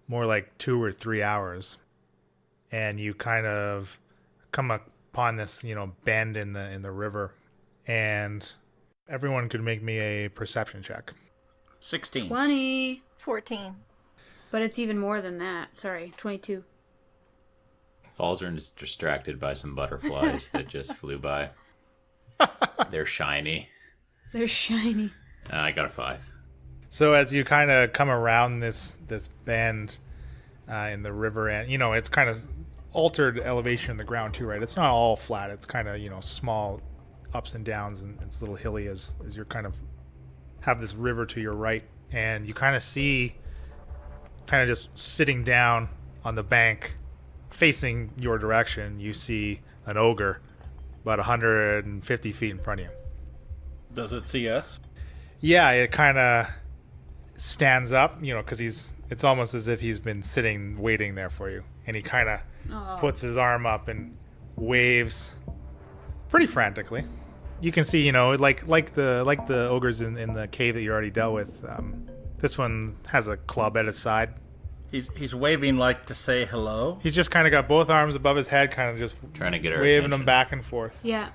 [SPEAKER 1] more like 2 or 3 hours. And you kind of come upon this, bend in the river, and everyone could make me a perception check.
[SPEAKER 7] 16.
[SPEAKER 3] 20.
[SPEAKER 5] 14.
[SPEAKER 3] But it's even more than that. Sorry, 22.
[SPEAKER 6] Falzarin's distracted by some butterflies that just flew by. They're shiny.
[SPEAKER 3] They're shiny.
[SPEAKER 6] I got a 5.
[SPEAKER 1] So as you kind of come around this bend in the river, and it's kind of altered elevation in the ground too, right? It's not all flat. It's kind of small ups and downs, and it's a little hilly as you're kind of have this river to your right, and you kind of see, kind of just sitting down on the bank, facing your direction. You see an ogre, about 150 feet in front of you.
[SPEAKER 7] Does it see us?
[SPEAKER 1] Yeah, it kind of stands up, because it's almost as if he's been sitting waiting there for you, and he kind of puts his arm up and waves pretty frantically. you can see, like the ogres in the cave that you already dealt with. This one has a club at his side.
[SPEAKER 7] He's waving like to say hello.
[SPEAKER 1] He's just kind of got both arms above his head, kind of just
[SPEAKER 6] Trying to get our
[SPEAKER 1] waving
[SPEAKER 6] attention.
[SPEAKER 1] them back and forth.
[SPEAKER 3] Yeah.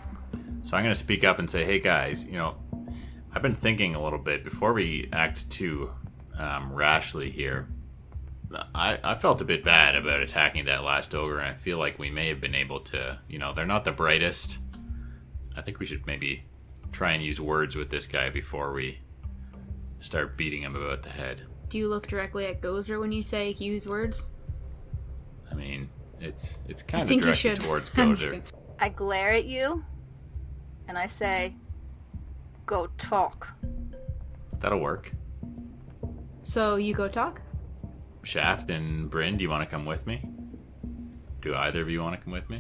[SPEAKER 6] So I'm going to speak up and say, hey guys, I've been thinking a little bit before we act too rashly here. I felt a bit bad about attacking that last ogre, and I feel like we may have been able to, they're not the brightest. I think we should maybe try and use words with this guy before we start beating him about the head.
[SPEAKER 3] Do you look directly at Gozer when you say use words?
[SPEAKER 6] I mean, it's kind of
[SPEAKER 3] think you
[SPEAKER 6] directed
[SPEAKER 3] should.
[SPEAKER 6] towards
[SPEAKER 3] I'm just
[SPEAKER 6] Gozer.
[SPEAKER 3] kidding.
[SPEAKER 5] I glare at you, and I say, "Go talk."
[SPEAKER 6] That'll work.
[SPEAKER 3] So you go talk?
[SPEAKER 6] Shaft and Bryn, do you want to come with me? Do either of you want to come with me?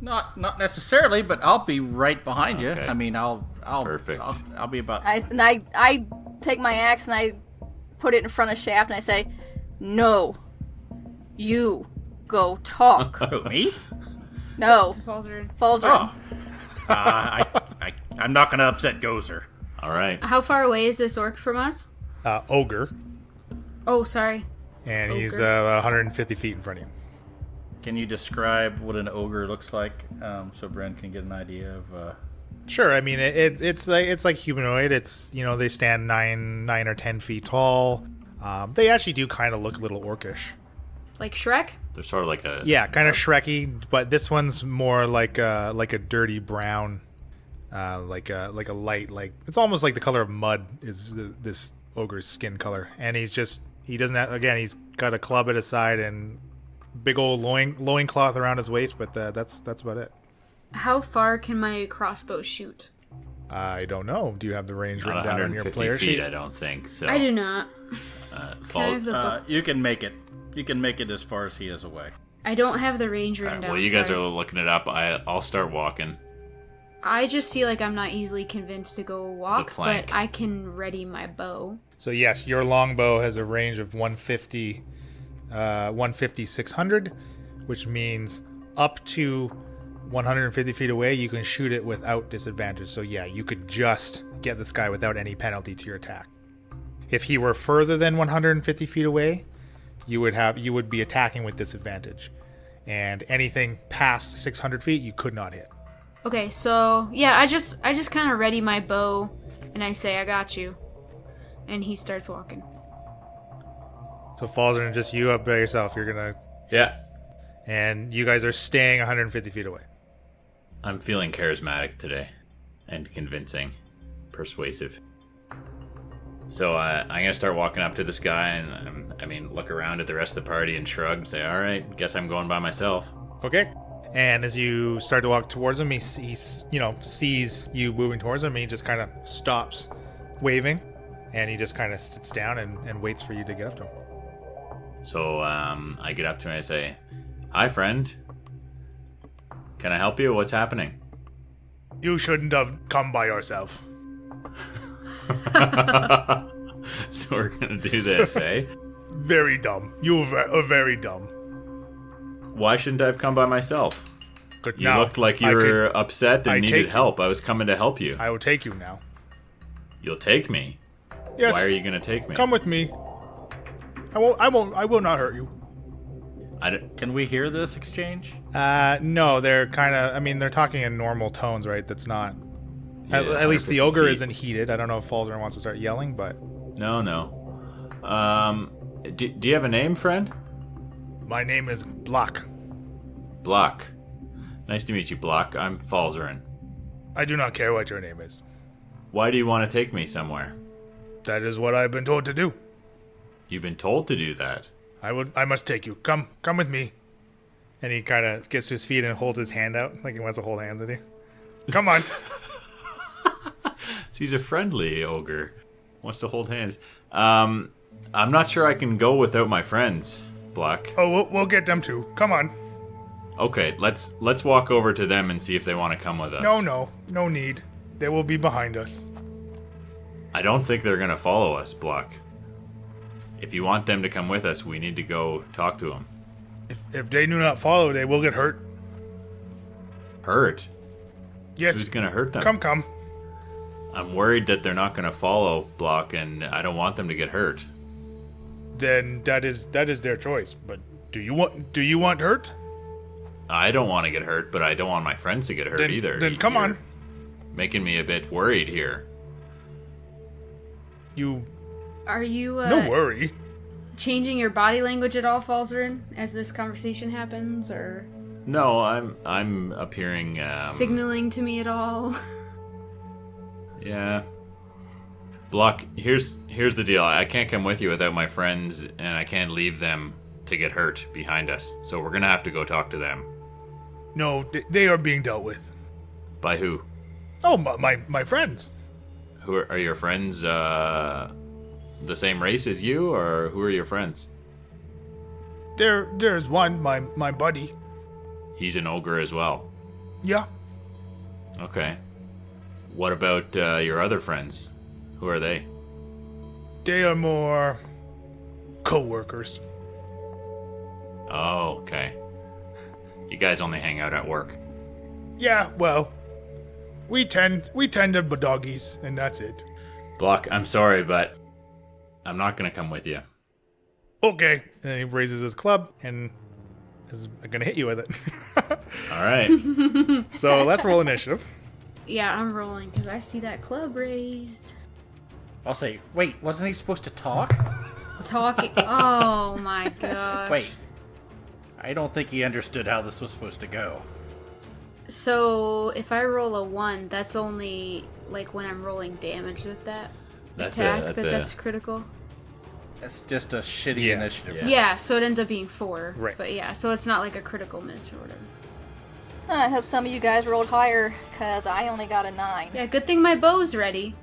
[SPEAKER 7] Not necessarily, but I'll be right behind you.
[SPEAKER 6] Okay.
[SPEAKER 7] I mean, I'll
[SPEAKER 6] Perfect.
[SPEAKER 7] I'll be about.
[SPEAKER 5] I take my axe and I put it in front of Shaft, and I say, "No, you go talk."
[SPEAKER 7] Who, me?
[SPEAKER 5] No,
[SPEAKER 3] To Falzer.
[SPEAKER 5] Falzer.
[SPEAKER 7] Oh. I'm not gonna upset Gozer.
[SPEAKER 6] All right.
[SPEAKER 3] How far away is this orc from us?
[SPEAKER 1] Ogre,
[SPEAKER 3] Oh, sorry.
[SPEAKER 1] and he's
[SPEAKER 3] Ogre.
[SPEAKER 1] about 150 feet in front of you.
[SPEAKER 7] Can you describe what an ogre looks like, so Bren can get an idea of?
[SPEAKER 1] Sure. I mean, it's like humanoid. It's they stand 9 or 10 feet tall. They actually do kind of look a little orcish.
[SPEAKER 3] Like Shrek?
[SPEAKER 6] They're sort of like a...
[SPEAKER 1] Yeah, kind of Shrekky, but this one's more like a dirty brown, like a light, like it's almost like the color of mud is this ogre's skin color, and he doesn't have, again, he's got a club at his side and big old loincloth around his waist, but that's about it.
[SPEAKER 3] How far can my crossbow shoot?
[SPEAKER 1] I don't know. Do you have the range
[SPEAKER 6] Not
[SPEAKER 1] written down on your
[SPEAKER 6] 150
[SPEAKER 1] player
[SPEAKER 6] feet,
[SPEAKER 1] sheet?
[SPEAKER 6] I don't think. So,
[SPEAKER 3] I do not. Can I have the book?
[SPEAKER 7] You can make it. You can make it as far as he is away.
[SPEAKER 3] I don't have the range
[SPEAKER 6] All
[SPEAKER 3] written
[SPEAKER 6] right,
[SPEAKER 3] down.
[SPEAKER 6] well, you guys
[SPEAKER 3] sorry.
[SPEAKER 6] are looking it up. I'll start walking.
[SPEAKER 3] I just feel like I'm not easily convinced to go walk,
[SPEAKER 6] plank.
[SPEAKER 3] but I can ready my bow.
[SPEAKER 1] So yes, your longbow has a range of 150, 600, which means up to 150 feet away, you can shoot it without disadvantage. So yeah, you could just get this guy without any penalty to your attack. If he were further than 150 feet away, you would be attacking with disadvantage, and anything past 600 feet, you could not hit.
[SPEAKER 3] Okay, so yeah, I just kind of ready my bow, and I say, "I got you," and he starts walking.
[SPEAKER 1] So Falzer and just you up by yourself. You're gonna,
[SPEAKER 6] Yeah.
[SPEAKER 1] and you guys are staying 150 feet away.
[SPEAKER 6] I'm feeling charismatic today and convincing, persuasive. So I'm going to start walking up to this guy and, look around at the rest of the party and shrug and say, all right, guess I'm going by myself.
[SPEAKER 1] Okay. And as you start to walk towards him, he sees you moving towards him, and he just kind of stops waving, and he just kind of sits down and waits for you to get up to him.
[SPEAKER 6] So I get up to him and I say, hi, friend. Can I help you? What's happening?
[SPEAKER 1] You shouldn't have come by yourself.
[SPEAKER 6] So we're going to do this, eh?
[SPEAKER 1] Very dumb. You are very dumb.
[SPEAKER 6] Why shouldn't I have come by myself?
[SPEAKER 1] Good.
[SPEAKER 6] You
[SPEAKER 1] now,
[SPEAKER 6] looked like you
[SPEAKER 1] I
[SPEAKER 6] were
[SPEAKER 1] could-
[SPEAKER 6] upset
[SPEAKER 1] I
[SPEAKER 6] and
[SPEAKER 1] take
[SPEAKER 6] needed
[SPEAKER 1] you.
[SPEAKER 6] help. I was coming to help you.
[SPEAKER 1] I will take you now.
[SPEAKER 6] You'll take me.
[SPEAKER 1] Yes.
[SPEAKER 6] Why are you going to take me?
[SPEAKER 1] Come with me. I will not hurt you.
[SPEAKER 7] Can we hear this exchange?
[SPEAKER 1] No, they're kind of. They're talking in normal tones, right? That's not.
[SPEAKER 6] Yeah,
[SPEAKER 1] at least the
[SPEAKER 6] 150
[SPEAKER 1] ogre
[SPEAKER 6] feet.
[SPEAKER 1] isn't heated. I don't know if Falzer wants to start yelling, but
[SPEAKER 6] No. Do you have a name, friend?
[SPEAKER 1] my name is Block.
[SPEAKER 6] Block. Nice to meet you, Block. I'm Falzarin.
[SPEAKER 1] I do not care what your name is.
[SPEAKER 6] Why do you want to take me somewhere?
[SPEAKER 1] That is what I've been told to do.
[SPEAKER 6] You've been told to do that.
[SPEAKER 1] I must take you. Come with me. And he kind of gets to his feet and holds his hand out, like he wants to hold hands with you. Come on.
[SPEAKER 6] He's a friendly ogre. Wants to hold hands. I'm not sure I can go without my friends, Block.
[SPEAKER 1] Oh, we'll get them too. Come on.
[SPEAKER 6] Okay, let's walk over to them and see if they want to come with us.
[SPEAKER 1] No need. They will be behind us.
[SPEAKER 6] I don't think they're gonna follow us, Block. If you want them to come with us, we need to go talk to them.
[SPEAKER 1] If they do not follow, they will get hurt.
[SPEAKER 6] Hurt?
[SPEAKER 1] Yes.
[SPEAKER 6] Who's gonna hurt them?
[SPEAKER 1] Come.
[SPEAKER 6] I'm worried that they're not gonna follow Block, and I don't want them to get hurt.
[SPEAKER 1] Then that is their choice. But do you want hurt?
[SPEAKER 6] I don't want to get hurt, but I don't want my friends to get hurt either.
[SPEAKER 1] Then come
[SPEAKER 6] You're
[SPEAKER 1] on.
[SPEAKER 6] Making me a bit worried here.
[SPEAKER 3] Are you
[SPEAKER 1] No worry.
[SPEAKER 3] changing your body language at all, Falzarin, as this conversation happens, or
[SPEAKER 6] No, I'm appearing.
[SPEAKER 3] signaling to me at all?
[SPEAKER 6] Yeah. Block. Here's the deal. I can't come with you without my friends, and I can't leave them to get hurt behind us. So we're gonna have to go talk to them.
[SPEAKER 1] No, they are being dealt with.
[SPEAKER 6] By who?
[SPEAKER 1] Oh, my friends.
[SPEAKER 6] Who are your friends? The same race as you, or who are your friends?
[SPEAKER 1] There's one, my buddy.
[SPEAKER 6] He's an ogre as well.
[SPEAKER 1] Yeah.
[SPEAKER 6] Okay. What about your other friends? Who are they?
[SPEAKER 1] They are more co-workers.
[SPEAKER 6] Oh, okay. You guys only hang out at work.
[SPEAKER 1] Yeah, well, we tend to be doggies, and that's it.
[SPEAKER 6] Block, I'm sorry, but I'm not gonna come with you.
[SPEAKER 1] Okay. And he raises his club and is gonna hit you with it.
[SPEAKER 6] All right.
[SPEAKER 1] So let's roll initiative.
[SPEAKER 3] Yeah, I'm rolling because I see that club raised.
[SPEAKER 7] I'll say, wait, wasn't he supposed to talk?
[SPEAKER 3] Talking. Oh my gosh.
[SPEAKER 7] Wait. I don't think he understood how this was supposed to go.
[SPEAKER 3] So if I roll a 1, that's only like when I'm rolling damage with that attack. That's critical.
[SPEAKER 7] That's just a shitty initiative.
[SPEAKER 3] Yeah, so it ends up being 4.
[SPEAKER 1] Right.
[SPEAKER 3] But yeah, so it's not like a critical miss or whatever.
[SPEAKER 5] I hope some of you guys rolled higher, because I only got a 9.
[SPEAKER 3] Yeah, good thing my bow's ready.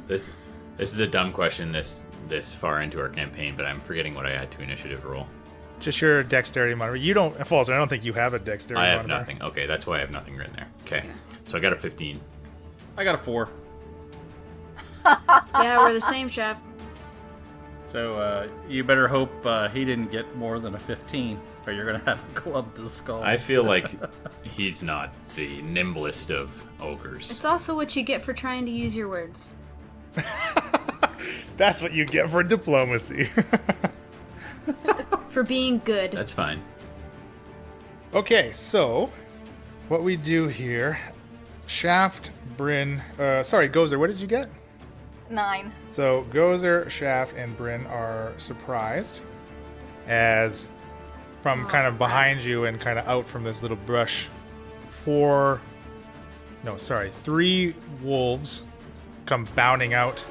[SPEAKER 6] This is a dumb question this far into our campaign, but I'm forgetting what I had to initiative roll.
[SPEAKER 1] Just your dexterity modifier. You don't, Falls, I don't think you have a dexterity
[SPEAKER 6] I have
[SPEAKER 1] modifier.
[SPEAKER 6] nothing. Okay, that's why I have nothing written there. Okay. So I got a 15.
[SPEAKER 7] I got a 4.
[SPEAKER 3] Yeah, we're the same, chef.
[SPEAKER 7] So you better hope he didn't get more than a 15, or you're going to have a club to the skull.
[SPEAKER 6] I feel like he's not the nimblest of ogres.
[SPEAKER 3] It's also what you get for trying to use your words.
[SPEAKER 1] That's what you get for diplomacy.
[SPEAKER 3] For being good.
[SPEAKER 6] That's fine.
[SPEAKER 1] Okay, so what we do here, Shaft, Bryn, Gozer, what did you get?
[SPEAKER 5] 9.
[SPEAKER 1] So Gozer, Shaft, and Bryn are surprised as from kind of behind you and kind of out from this little brush, 3 wolves come bounding out.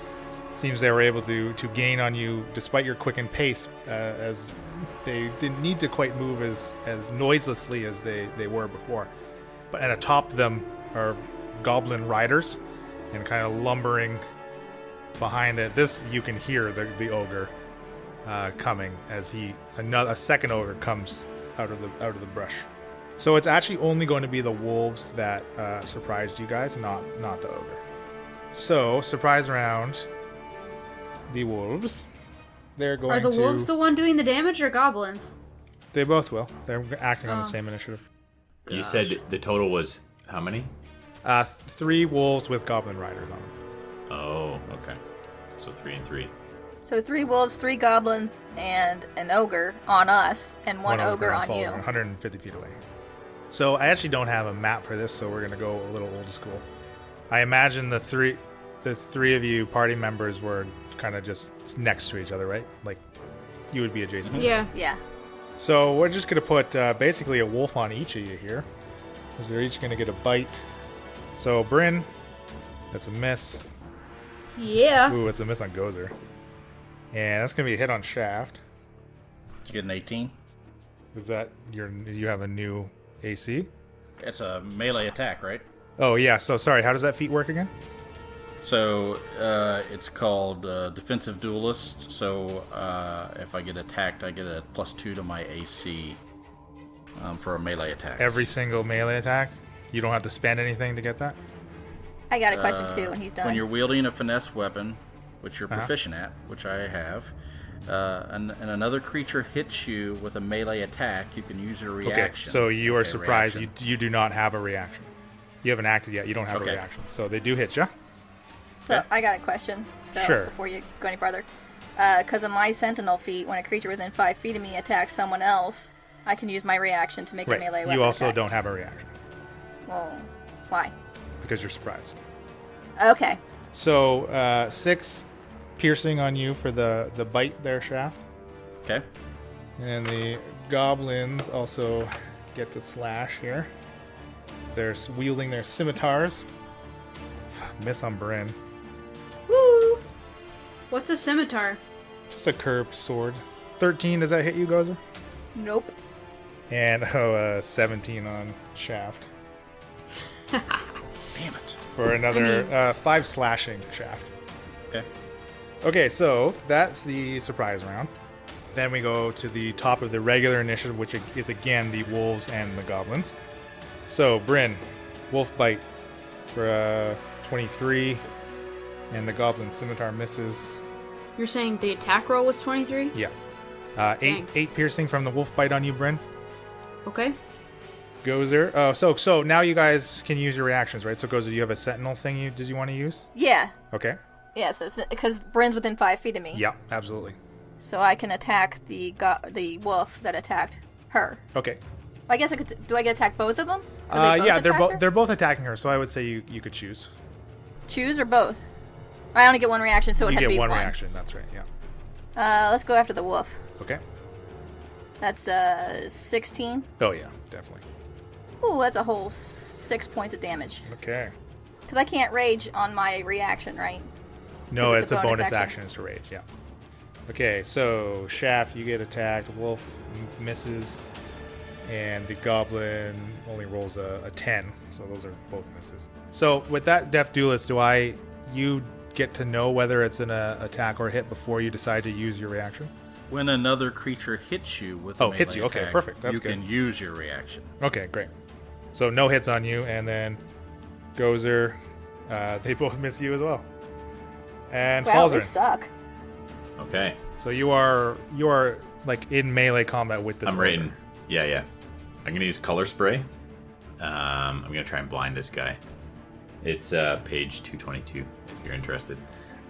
[SPEAKER 1] Seems they were able to gain on you despite your quickened pace, as they didn't need to quite move as noiselessly as they were before. And atop them are goblin riders, and kind of lumbering behind it. This you can hear the ogre coming as a second ogre comes out of the brush. So it's actually only going to be the wolves that surprised you guys, not the ogre. So surprise round. The wolves. They're going to...
[SPEAKER 3] Are the wolves the one doing the damage or goblins?
[SPEAKER 1] They both will. They're acting on the same initiative.
[SPEAKER 6] You said the total was how many?
[SPEAKER 1] 3 wolves with goblin riders on them.
[SPEAKER 6] Oh, okay. So 3 and 3.
[SPEAKER 5] So 3 wolves, 3 goblins, and an ogre on us, and one ogre on you.
[SPEAKER 1] 150 feet away. So I actually don't have a map for this, so we're going to go a little old school. I imagine the three of you party members were kind of just next to each other, right? Like, you would be adjacent.
[SPEAKER 3] Yeah.
[SPEAKER 5] Yeah.
[SPEAKER 1] So we're just going to put basically a wolf on each of you here, because they're each going to get a bite. So Bryn, that's a miss.
[SPEAKER 3] Yeah.
[SPEAKER 1] Ooh, it's a miss on Gozer. And that's going to be a hit on Shaft.
[SPEAKER 7] Did you get an 18?
[SPEAKER 1] Is that you have a new AC?
[SPEAKER 7] It's a melee attack, right?
[SPEAKER 1] Oh, yeah. So, sorry, how does that feat work again?
[SPEAKER 7] So it's called Defensive Duelist. So if I get attacked, I get a +2 to my AC for a melee attack.
[SPEAKER 1] Every single melee attack? You don't have to spend anything to get that?
[SPEAKER 5] I got a question too when he's done.
[SPEAKER 7] When you're wielding a finesse weapon, which you're proficient at, which I have, and another creature hits you with a melee attack, you can use your reaction.
[SPEAKER 1] Okay, so you are surprised
[SPEAKER 7] reaction.
[SPEAKER 1] you do not have a reaction. You haven't acted yet. You don't have a
[SPEAKER 7] Okay.
[SPEAKER 1] reaction. So they do hit you.
[SPEAKER 5] So I got a question. Though,
[SPEAKER 1] Sure.
[SPEAKER 5] Before you go any farther, because of my Sentinel feat, when a creature within 5 feet of me attacks someone else, I can use my reaction to make a
[SPEAKER 1] Right.
[SPEAKER 5] melee weapon
[SPEAKER 1] You also
[SPEAKER 5] attack.
[SPEAKER 1] don't have a reaction
[SPEAKER 5] Well, why?
[SPEAKER 1] because you're surprised.
[SPEAKER 5] Okay.
[SPEAKER 1] So 6 piercing on you for the bite there, Shaft.
[SPEAKER 7] Okay.
[SPEAKER 1] And the goblins also get to slash here. They're wielding their scimitars. Miss on Bryn.
[SPEAKER 3] Woo! What's a scimitar?
[SPEAKER 1] Just a curved sword. 13, does that hit you, Gozer?
[SPEAKER 5] Nope.
[SPEAKER 1] And 17 on Shaft.
[SPEAKER 7] Damn it.
[SPEAKER 1] For another 5 slashing, Shaft.
[SPEAKER 7] Okay.
[SPEAKER 1] Okay, so that's the surprise round. Then we go to the top of the regular initiative, which is again the wolves and the goblins. So, Bryn, wolf bite for 23, and the goblin scimitar misses.
[SPEAKER 3] You're saying the attack roll was 23?
[SPEAKER 1] Yeah.
[SPEAKER 3] Dang.
[SPEAKER 1] 8 piercing from the wolf bite on you, Bryn.
[SPEAKER 3] Okay.
[SPEAKER 1] Gozer. Oh, so now you guys can use your reactions, right? So, Gozer, you have a sentinel thing did you want to use?
[SPEAKER 5] Yeah.
[SPEAKER 1] Okay.
[SPEAKER 5] Yeah, so because Bryn's within 5 feet of me.
[SPEAKER 1] Yeah, absolutely.
[SPEAKER 5] So I can attack the wolf that attacked her.
[SPEAKER 1] Okay.
[SPEAKER 5] I guess I could. Do I get to attack both of them? Or they both
[SPEAKER 1] Yeah,
[SPEAKER 5] attack her?
[SPEAKER 1] they're both attacking her, so I would say you could choose.
[SPEAKER 5] Choose or both? I only get one reaction, so it
[SPEAKER 1] You
[SPEAKER 5] had to
[SPEAKER 1] get
[SPEAKER 5] be
[SPEAKER 1] one reaction, that's right, yeah.
[SPEAKER 5] Let's go after the wolf.
[SPEAKER 1] Okay.
[SPEAKER 5] That's 16.
[SPEAKER 1] Oh, yeah, definitely.
[SPEAKER 5] Ooh, that's a whole 6 points of damage.
[SPEAKER 1] Okay.
[SPEAKER 5] Because I can't rage on my reaction, right?
[SPEAKER 1] No,
[SPEAKER 5] 'Cause
[SPEAKER 1] it's a bonus action is to rage, yeah. Okay, so Shaft, you get attacked. Wolf misses. And the goblin only rolls a 10. So those are both misses. So with that Deaf Duelist, you get to know whether it's an attack or hit before you decide to use your reaction?
[SPEAKER 7] When another creature hits you with a
[SPEAKER 1] Oh, hits
[SPEAKER 7] melee
[SPEAKER 1] you. Okay,
[SPEAKER 7] attack,
[SPEAKER 1] perfect. That's
[SPEAKER 7] you
[SPEAKER 1] good.
[SPEAKER 7] can use your reaction.
[SPEAKER 1] Okay, great. So no hits on you, and then Gozer, they both miss you as well. And
[SPEAKER 5] Wow, they
[SPEAKER 1] Falzarin.
[SPEAKER 5] suck.
[SPEAKER 6] Okay.
[SPEAKER 1] So you are like in melee combat with this.
[SPEAKER 6] I'm
[SPEAKER 1] ogre.
[SPEAKER 6] raiding. Yeah. I'm gonna use color spray. I'm gonna try and blind this guy. It's page 222 if you're interested.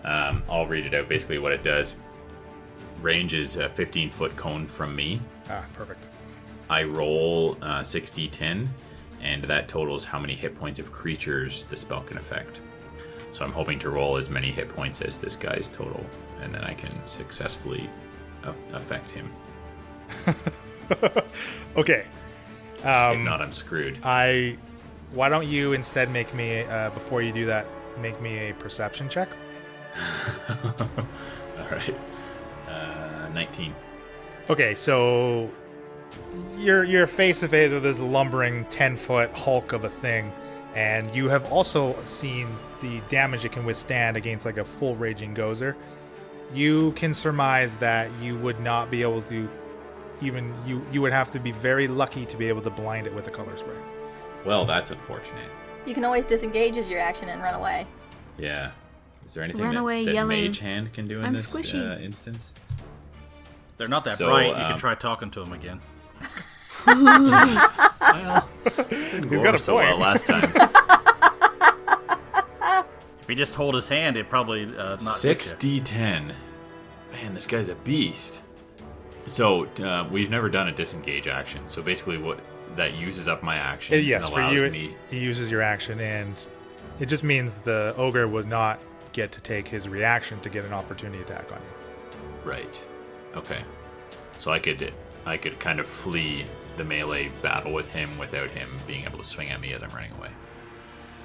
[SPEAKER 6] I'll read it out. Basically, what it does. Range is a 15-foot cone from me.
[SPEAKER 1] Ah, perfect.
[SPEAKER 6] I roll 6d10, and that totals how many hit points of creatures the spell can affect. So I'm hoping to roll as many hit points as this guy's total, and then I can successfully affect him.
[SPEAKER 1] Okay.
[SPEAKER 6] If not, I'm screwed.
[SPEAKER 1] Why don't you instead make me before you do that, make me a perception check?
[SPEAKER 6] All right. 19.
[SPEAKER 1] Okay, so you're face to face with this lumbering 10-foot hulk of a thing, and you have also seen the damage it can withstand against like a full raging Gozer. You can surmise that you would not be able to even you would have to be very lucky to be able to blind it with a color spray.
[SPEAKER 6] Well, that's unfortunate.
[SPEAKER 5] You can always disengage as your action and run away.
[SPEAKER 6] Yeah. Is there anything
[SPEAKER 3] Run away
[SPEAKER 6] that
[SPEAKER 3] yelling,
[SPEAKER 6] Mage Hand can do in
[SPEAKER 3] "I'm
[SPEAKER 6] this
[SPEAKER 3] squishy."
[SPEAKER 6] instance?
[SPEAKER 7] They're not that
[SPEAKER 6] So,
[SPEAKER 7] bright. You can try talking to them again.
[SPEAKER 6] Well,
[SPEAKER 1] He's got a
[SPEAKER 6] so well
[SPEAKER 1] point.
[SPEAKER 6] last time.
[SPEAKER 7] If he just hold his hand, it'd probably not hit you.
[SPEAKER 6] 6d10. Man, this guy's a beast. So, we've never done a disengage action. So basically what that uses up my action.
[SPEAKER 1] Yes,
[SPEAKER 6] and
[SPEAKER 1] for
[SPEAKER 6] allows
[SPEAKER 1] you,
[SPEAKER 6] me...
[SPEAKER 1] he uses your action, and it just means the ogre would not get to take his reaction to get an opportunity attack on you.
[SPEAKER 6] Right. Okay. So I could kind of flee the melee battle with him without him being able to swing at me as I'm running away.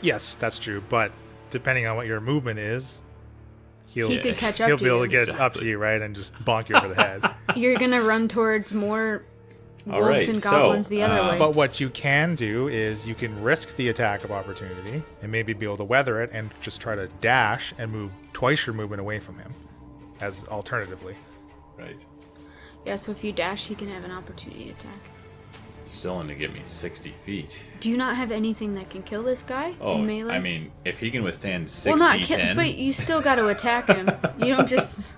[SPEAKER 1] Yes, that's true, but depending on what your movement is,
[SPEAKER 3] He could catch up
[SPEAKER 1] he'll
[SPEAKER 3] to
[SPEAKER 1] be able
[SPEAKER 3] you.
[SPEAKER 1] to get up to you, right, and just bonk you over the head.
[SPEAKER 3] You're gonna run towards more
[SPEAKER 6] All
[SPEAKER 3] wolves
[SPEAKER 6] right,
[SPEAKER 3] and goblins
[SPEAKER 6] so,
[SPEAKER 3] the other way.
[SPEAKER 1] But what you can do is you can risk the attack of opportunity and maybe be able to weather it and just try to dash and move twice your movement away from him as alternatively.
[SPEAKER 6] Right.
[SPEAKER 3] Yeah, so if you dash, he can have an opportunity attack.
[SPEAKER 6] Still only give me 60 feet.
[SPEAKER 3] Do you not have anything that can kill this guy
[SPEAKER 6] Oh,
[SPEAKER 3] in melee?
[SPEAKER 6] I mean, if he can withstand 6d10...
[SPEAKER 3] well, not kill, but you still got to attack him. You don't just...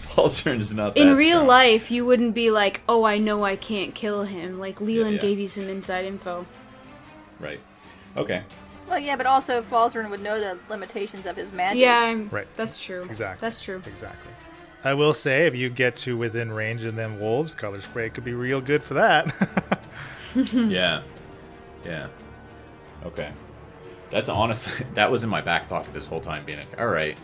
[SPEAKER 6] Falzern's not that
[SPEAKER 3] In real
[SPEAKER 6] strong.
[SPEAKER 3] life, you wouldn't be like, oh, I know I can't kill him. Like, Leland
[SPEAKER 6] yeah.
[SPEAKER 3] gave you some inside info.
[SPEAKER 6] Right. Okay.
[SPEAKER 5] Well, yeah, but also Falzarin would know the limitations of his magic.
[SPEAKER 3] Yeah,
[SPEAKER 1] Right.
[SPEAKER 3] That's true.
[SPEAKER 1] Exactly.
[SPEAKER 3] That's true.
[SPEAKER 1] Exactly. I will say, if you get to within range of them wolves, color spray could be real good for that.
[SPEAKER 6] Yeah. Yeah. Okay. That's honestly, that was in my back pocket this whole time, being like, all right,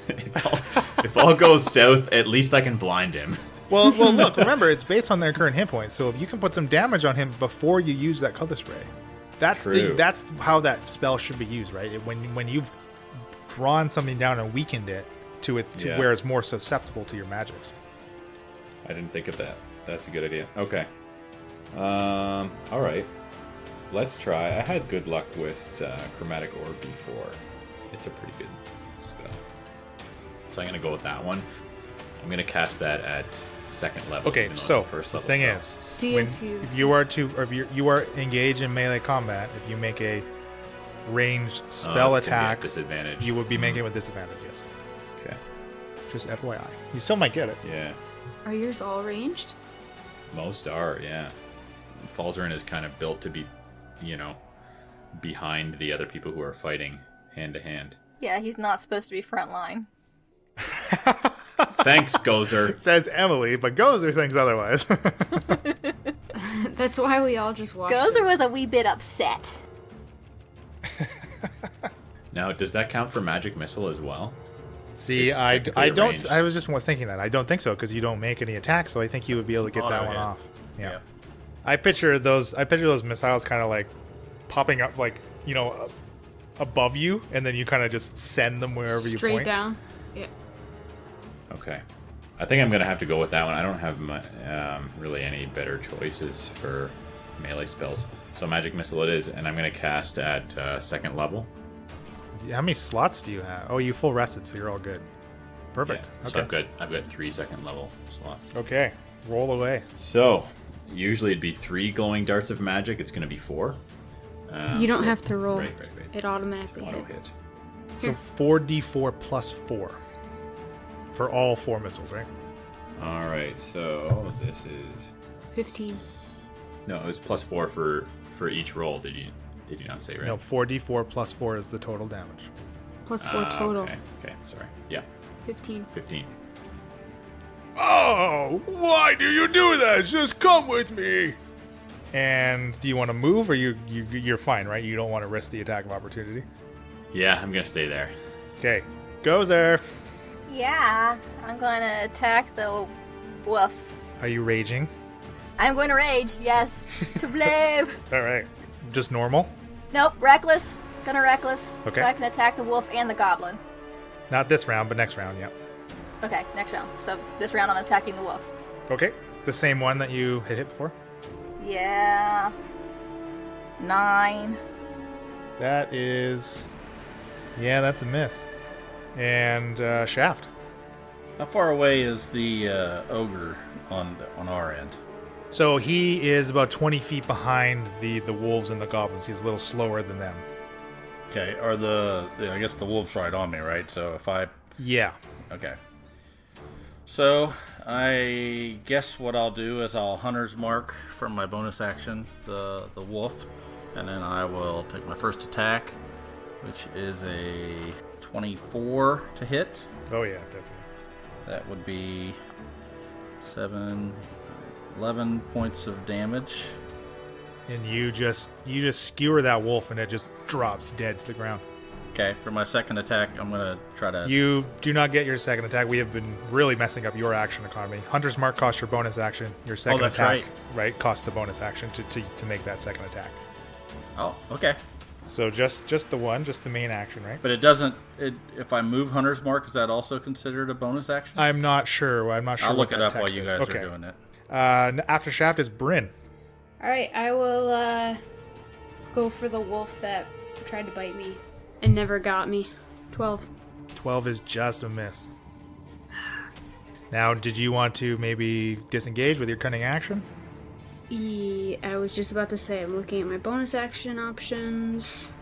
[SPEAKER 6] if all goes south, at least I can blind him.
[SPEAKER 1] well, look, remember, it's based on their current hit points, so if you can put some damage on him before you use that color spray, that's
[SPEAKER 6] True.
[SPEAKER 1] that's how that spell should be used, right? When you've drawn something down and weakened it to
[SPEAKER 6] Yeah.
[SPEAKER 1] where it's more susceptible to your magics.
[SPEAKER 6] I didn't think of that. That's a good idea. Okay. All right. Let's try. I had good luck with Chromatic Orb before. It's a pretty good spell. So I'm going to go with that one. I'm going to cast that at second level.
[SPEAKER 1] Okay,
[SPEAKER 6] even though
[SPEAKER 1] so
[SPEAKER 6] it's a first
[SPEAKER 1] the
[SPEAKER 6] level
[SPEAKER 1] thing
[SPEAKER 6] spell.
[SPEAKER 1] is,
[SPEAKER 3] See
[SPEAKER 1] when,
[SPEAKER 3] if
[SPEAKER 1] you are engaged in melee combat, if you make a ranged spell
[SPEAKER 6] it's gonna be at
[SPEAKER 1] attack,
[SPEAKER 6] disadvantage.
[SPEAKER 1] you would be making it with disadvantage. Yes,
[SPEAKER 6] Okay.
[SPEAKER 1] just FYI, you still might get it.
[SPEAKER 6] Yeah.
[SPEAKER 3] Are yours all ranged?
[SPEAKER 6] Most are, yeah. Falzarin is kind of built to be, behind the other people who are fighting hand to hand.
[SPEAKER 5] Yeah, he's not supposed to be front line.
[SPEAKER 6] Thanks, Gozer.
[SPEAKER 1] Says Emily, but Gozer thinks otherwise.
[SPEAKER 3] That's why we all just watched
[SPEAKER 5] Gozer
[SPEAKER 3] it.
[SPEAKER 5] was a wee bit upset.
[SPEAKER 6] Now, does that count for Magic Missile as well?
[SPEAKER 1] See,
[SPEAKER 6] It's
[SPEAKER 1] I
[SPEAKER 6] technically
[SPEAKER 1] don't.
[SPEAKER 6] ranged.
[SPEAKER 1] I was just thinking that. I don't think so because you don't make any attacks, so I think you would be able to get that
[SPEAKER 7] Auto
[SPEAKER 1] one
[SPEAKER 7] hit.
[SPEAKER 1] off. Yeah.
[SPEAKER 7] Yeah.
[SPEAKER 1] I picture those missiles kind of like popping up, like above you, and then you kind of just send them wherever you
[SPEAKER 3] Straight
[SPEAKER 1] point.
[SPEAKER 3] down. Yeah.
[SPEAKER 6] Okay. I think I'm going to have to go with that one. I don't have really any better choices for melee spells. So Magic Missile it is, and I'm going to cast at second level.
[SPEAKER 1] How many slots do you have? Oh, you full rested, so you're all good. Perfect.
[SPEAKER 6] Yeah, so I've got 3 second level slots.
[SPEAKER 1] Okay. Roll away.
[SPEAKER 6] So usually it'd be 3 glowing darts of magic. It's going to be 4.
[SPEAKER 3] You don't have to roll.
[SPEAKER 6] Right.
[SPEAKER 3] It automatically
[SPEAKER 6] Auto
[SPEAKER 3] hits.
[SPEAKER 6] hit.
[SPEAKER 1] So 4d4 plus 4 for all 4 missiles, right?
[SPEAKER 6] All right. So this is
[SPEAKER 3] 15.
[SPEAKER 6] no. It was plus 4 for each roll. Did you not say right?
[SPEAKER 1] No, 4d4 plus 4 is the total damage.
[SPEAKER 3] Plus 4 total.
[SPEAKER 6] Okay. Sorry. Yeah.
[SPEAKER 3] 15.
[SPEAKER 6] 15.
[SPEAKER 1] Oh, why do you do that? Just come with me. And do you want to move, or you're fine, right? You don't want to risk the attack of opportunity.
[SPEAKER 6] Yeah, I'm gonna stay there.
[SPEAKER 1] Okay, Gozer.
[SPEAKER 5] Yeah, I'm going to attack the wolf.
[SPEAKER 1] Are you raging?
[SPEAKER 5] I'm going to rage, yes. To blame.
[SPEAKER 1] All right, just normal.
[SPEAKER 5] Nope, reckless. Gonna reckless.
[SPEAKER 1] Okay.
[SPEAKER 5] So I can attack the wolf and the goblin.
[SPEAKER 1] Not this round, but next round. Yep.
[SPEAKER 5] Okay, next round. So this round I'm attacking the wolf.
[SPEAKER 1] Okay, the same one that you had hit before.
[SPEAKER 5] Yeah. 9.
[SPEAKER 1] That is, yeah, that's a miss. And Shaft.
[SPEAKER 7] How far away is the ogre on our end?
[SPEAKER 1] So he is about 20 feet behind the wolves and the goblins. He's a little slower than them.
[SPEAKER 7] Okay, are I guess the wolf's right on me, right? So if I...
[SPEAKER 1] Yeah.
[SPEAKER 7] Okay. So, I guess what I'll do is I'll Hunter's Mark from my bonus action, the wolf, and then I will take my first attack, which is a 24 to hit.
[SPEAKER 1] Oh yeah, definitely.
[SPEAKER 7] That would be 11 points of damage.
[SPEAKER 1] And you just skewer that wolf, and it just drops dead to the ground.
[SPEAKER 7] Okay, for my second attack, I'm going to try to...
[SPEAKER 1] You do not get your second attack. We have been really messing up your action economy. Hunter's Mark costs your bonus action. Your second
[SPEAKER 7] that's
[SPEAKER 1] attack, right, costs the bonus action to make that second attack.
[SPEAKER 7] Oh, okay.
[SPEAKER 1] So just the one, just the main action, right?
[SPEAKER 7] But it doesn't... if I move Hunter's Mark, is that also considered a bonus action?
[SPEAKER 1] I'm not sure. I'll
[SPEAKER 7] I'll look it up while you guys
[SPEAKER 1] okay.
[SPEAKER 7] are doing it.
[SPEAKER 3] After
[SPEAKER 1] Shaft is Bryn.
[SPEAKER 3] Alright, I will go for the wolf that tried to bite me and never got me. 12.
[SPEAKER 1] 12 is just a miss. Now, did you want to maybe disengage with your cunning action?
[SPEAKER 3] I was just about to say, I'm looking at my bonus action options.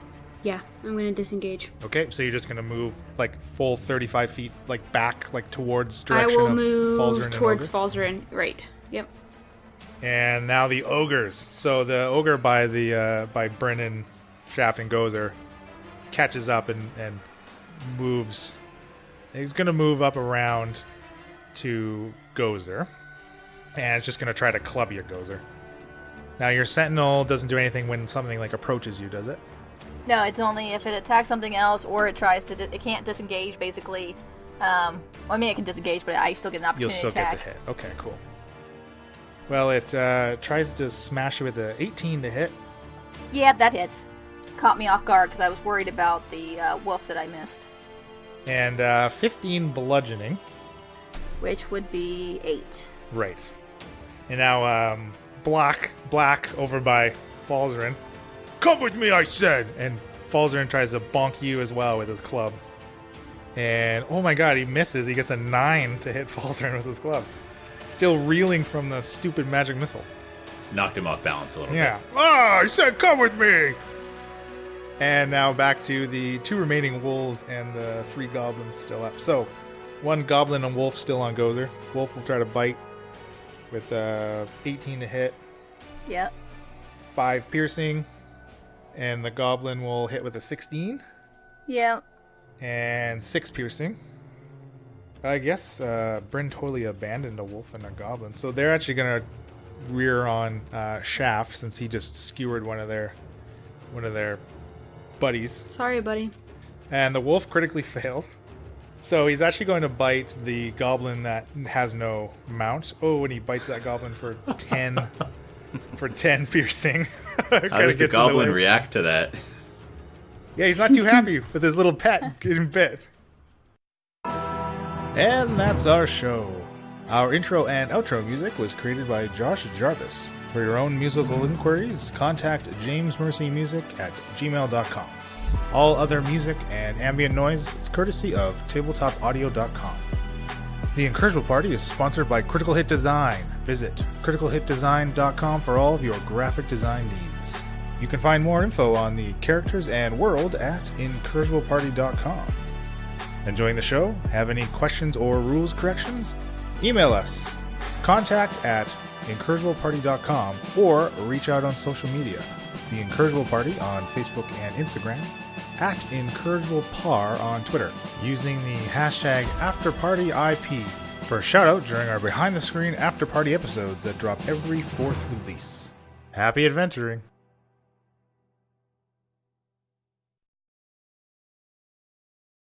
[SPEAKER 3] Yeah, I'm going to disengage.
[SPEAKER 1] Okay, so you're just going to move like full 35 feet like back, like towards
[SPEAKER 3] I
[SPEAKER 1] direction
[SPEAKER 3] will
[SPEAKER 1] of
[SPEAKER 3] move
[SPEAKER 1] Falzarin and
[SPEAKER 3] towards
[SPEAKER 1] Ogre?
[SPEAKER 3] Falzarin. Right. Yep.
[SPEAKER 1] And now the ogres. So the ogre by Brennan, Shaft, and Gozer catches up and moves. He's going to move up around to Gozer. And it's just going to try to club you, Gozer. Now, your Sentinel doesn't do anything when something like approaches you, does it?
[SPEAKER 5] No, it's only if it attacks something else or it tries to. It can't disengage, basically. Well, I mean, it can disengage, but I still get an
[SPEAKER 1] You'll
[SPEAKER 5] opportunity
[SPEAKER 1] still
[SPEAKER 5] to attack.
[SPEAKER 1] get the hit. Okay, cool. Well, it tries to smash you with a 18 to hit.
[SPEAKER 5] Yeah, that hits. Caught me off guard because I was worried about the wolf that I missed.
[SPEAKER 1] And 15 bludgeoning.
[SPEAKER 5] Which would be 8.
[SPEAKER 1] Right. And now Black over by Falzarin. Come with me, I said! And Falzarin tries to bonk you as well with his club. And, oh my god, he misses. He gets a 9 to hit Falzarin with his club. Still reeling from the stupid magic missile.
[SPEAKER 6] Knocked him off balance a little
[SPEAKER 1] Yeah.
[SPEAKER 6] bit.
[SPEAKER 1] Ah, I said come with me! And now back to the 2 remaining wolves and the 3 goblins still up. So, 1 goblin and wolf still on Gozer. Wolf will try to bite with 18 to hit.
[SPEAKER 5] Yep.
[SPEAKER 1] 5 piercing. And the goblin will hit with a 16.
[SPEAKER 5] Yep.
[SPEAKER 1] And 6 piercing. I guess Bryn totally abandoned a wolf and a goblin. So they're actually going to rear on Shaft since he just skewered one of their buddies.
[SPEAKER 3] Sorry, buddy.
[SPEAKER 1] And the wolf critically failed. So he's actually going to bite the goblin that has no mount. Oh, and he bites that goblin for 10 for 10 piercing.
[SPEAKER 6] How does the goblin react to that?
[SPEAKER 1] Yeah, he's not too happy with his little pet getting bit. And that's our show. Our intro and outro music was created by Josh Jarvis. For your own musical inquiries, contact jamesmercymusic@gmail.com. All other music and ambient noise is courtesy of tabletopaudio.com. The Incorrigible Party is sponsored by Critical Hit Design. Visit criticalhitdesign.com for all of your graphic design needs. You can find more info on the characters and world at incorrigibleparty.com. Enjoying the show? Have any questions or rules corrections? Email us, contact@incorrigibleparty.com, or reach out on social media. The Incorrigible Party on Facebook and Instagram, @IncorrigiblePar on Twitter, using the hashtag AfterPartyIP for a shout out during our behind the screen after party episodes that drop every 4th release. Happy adventuring!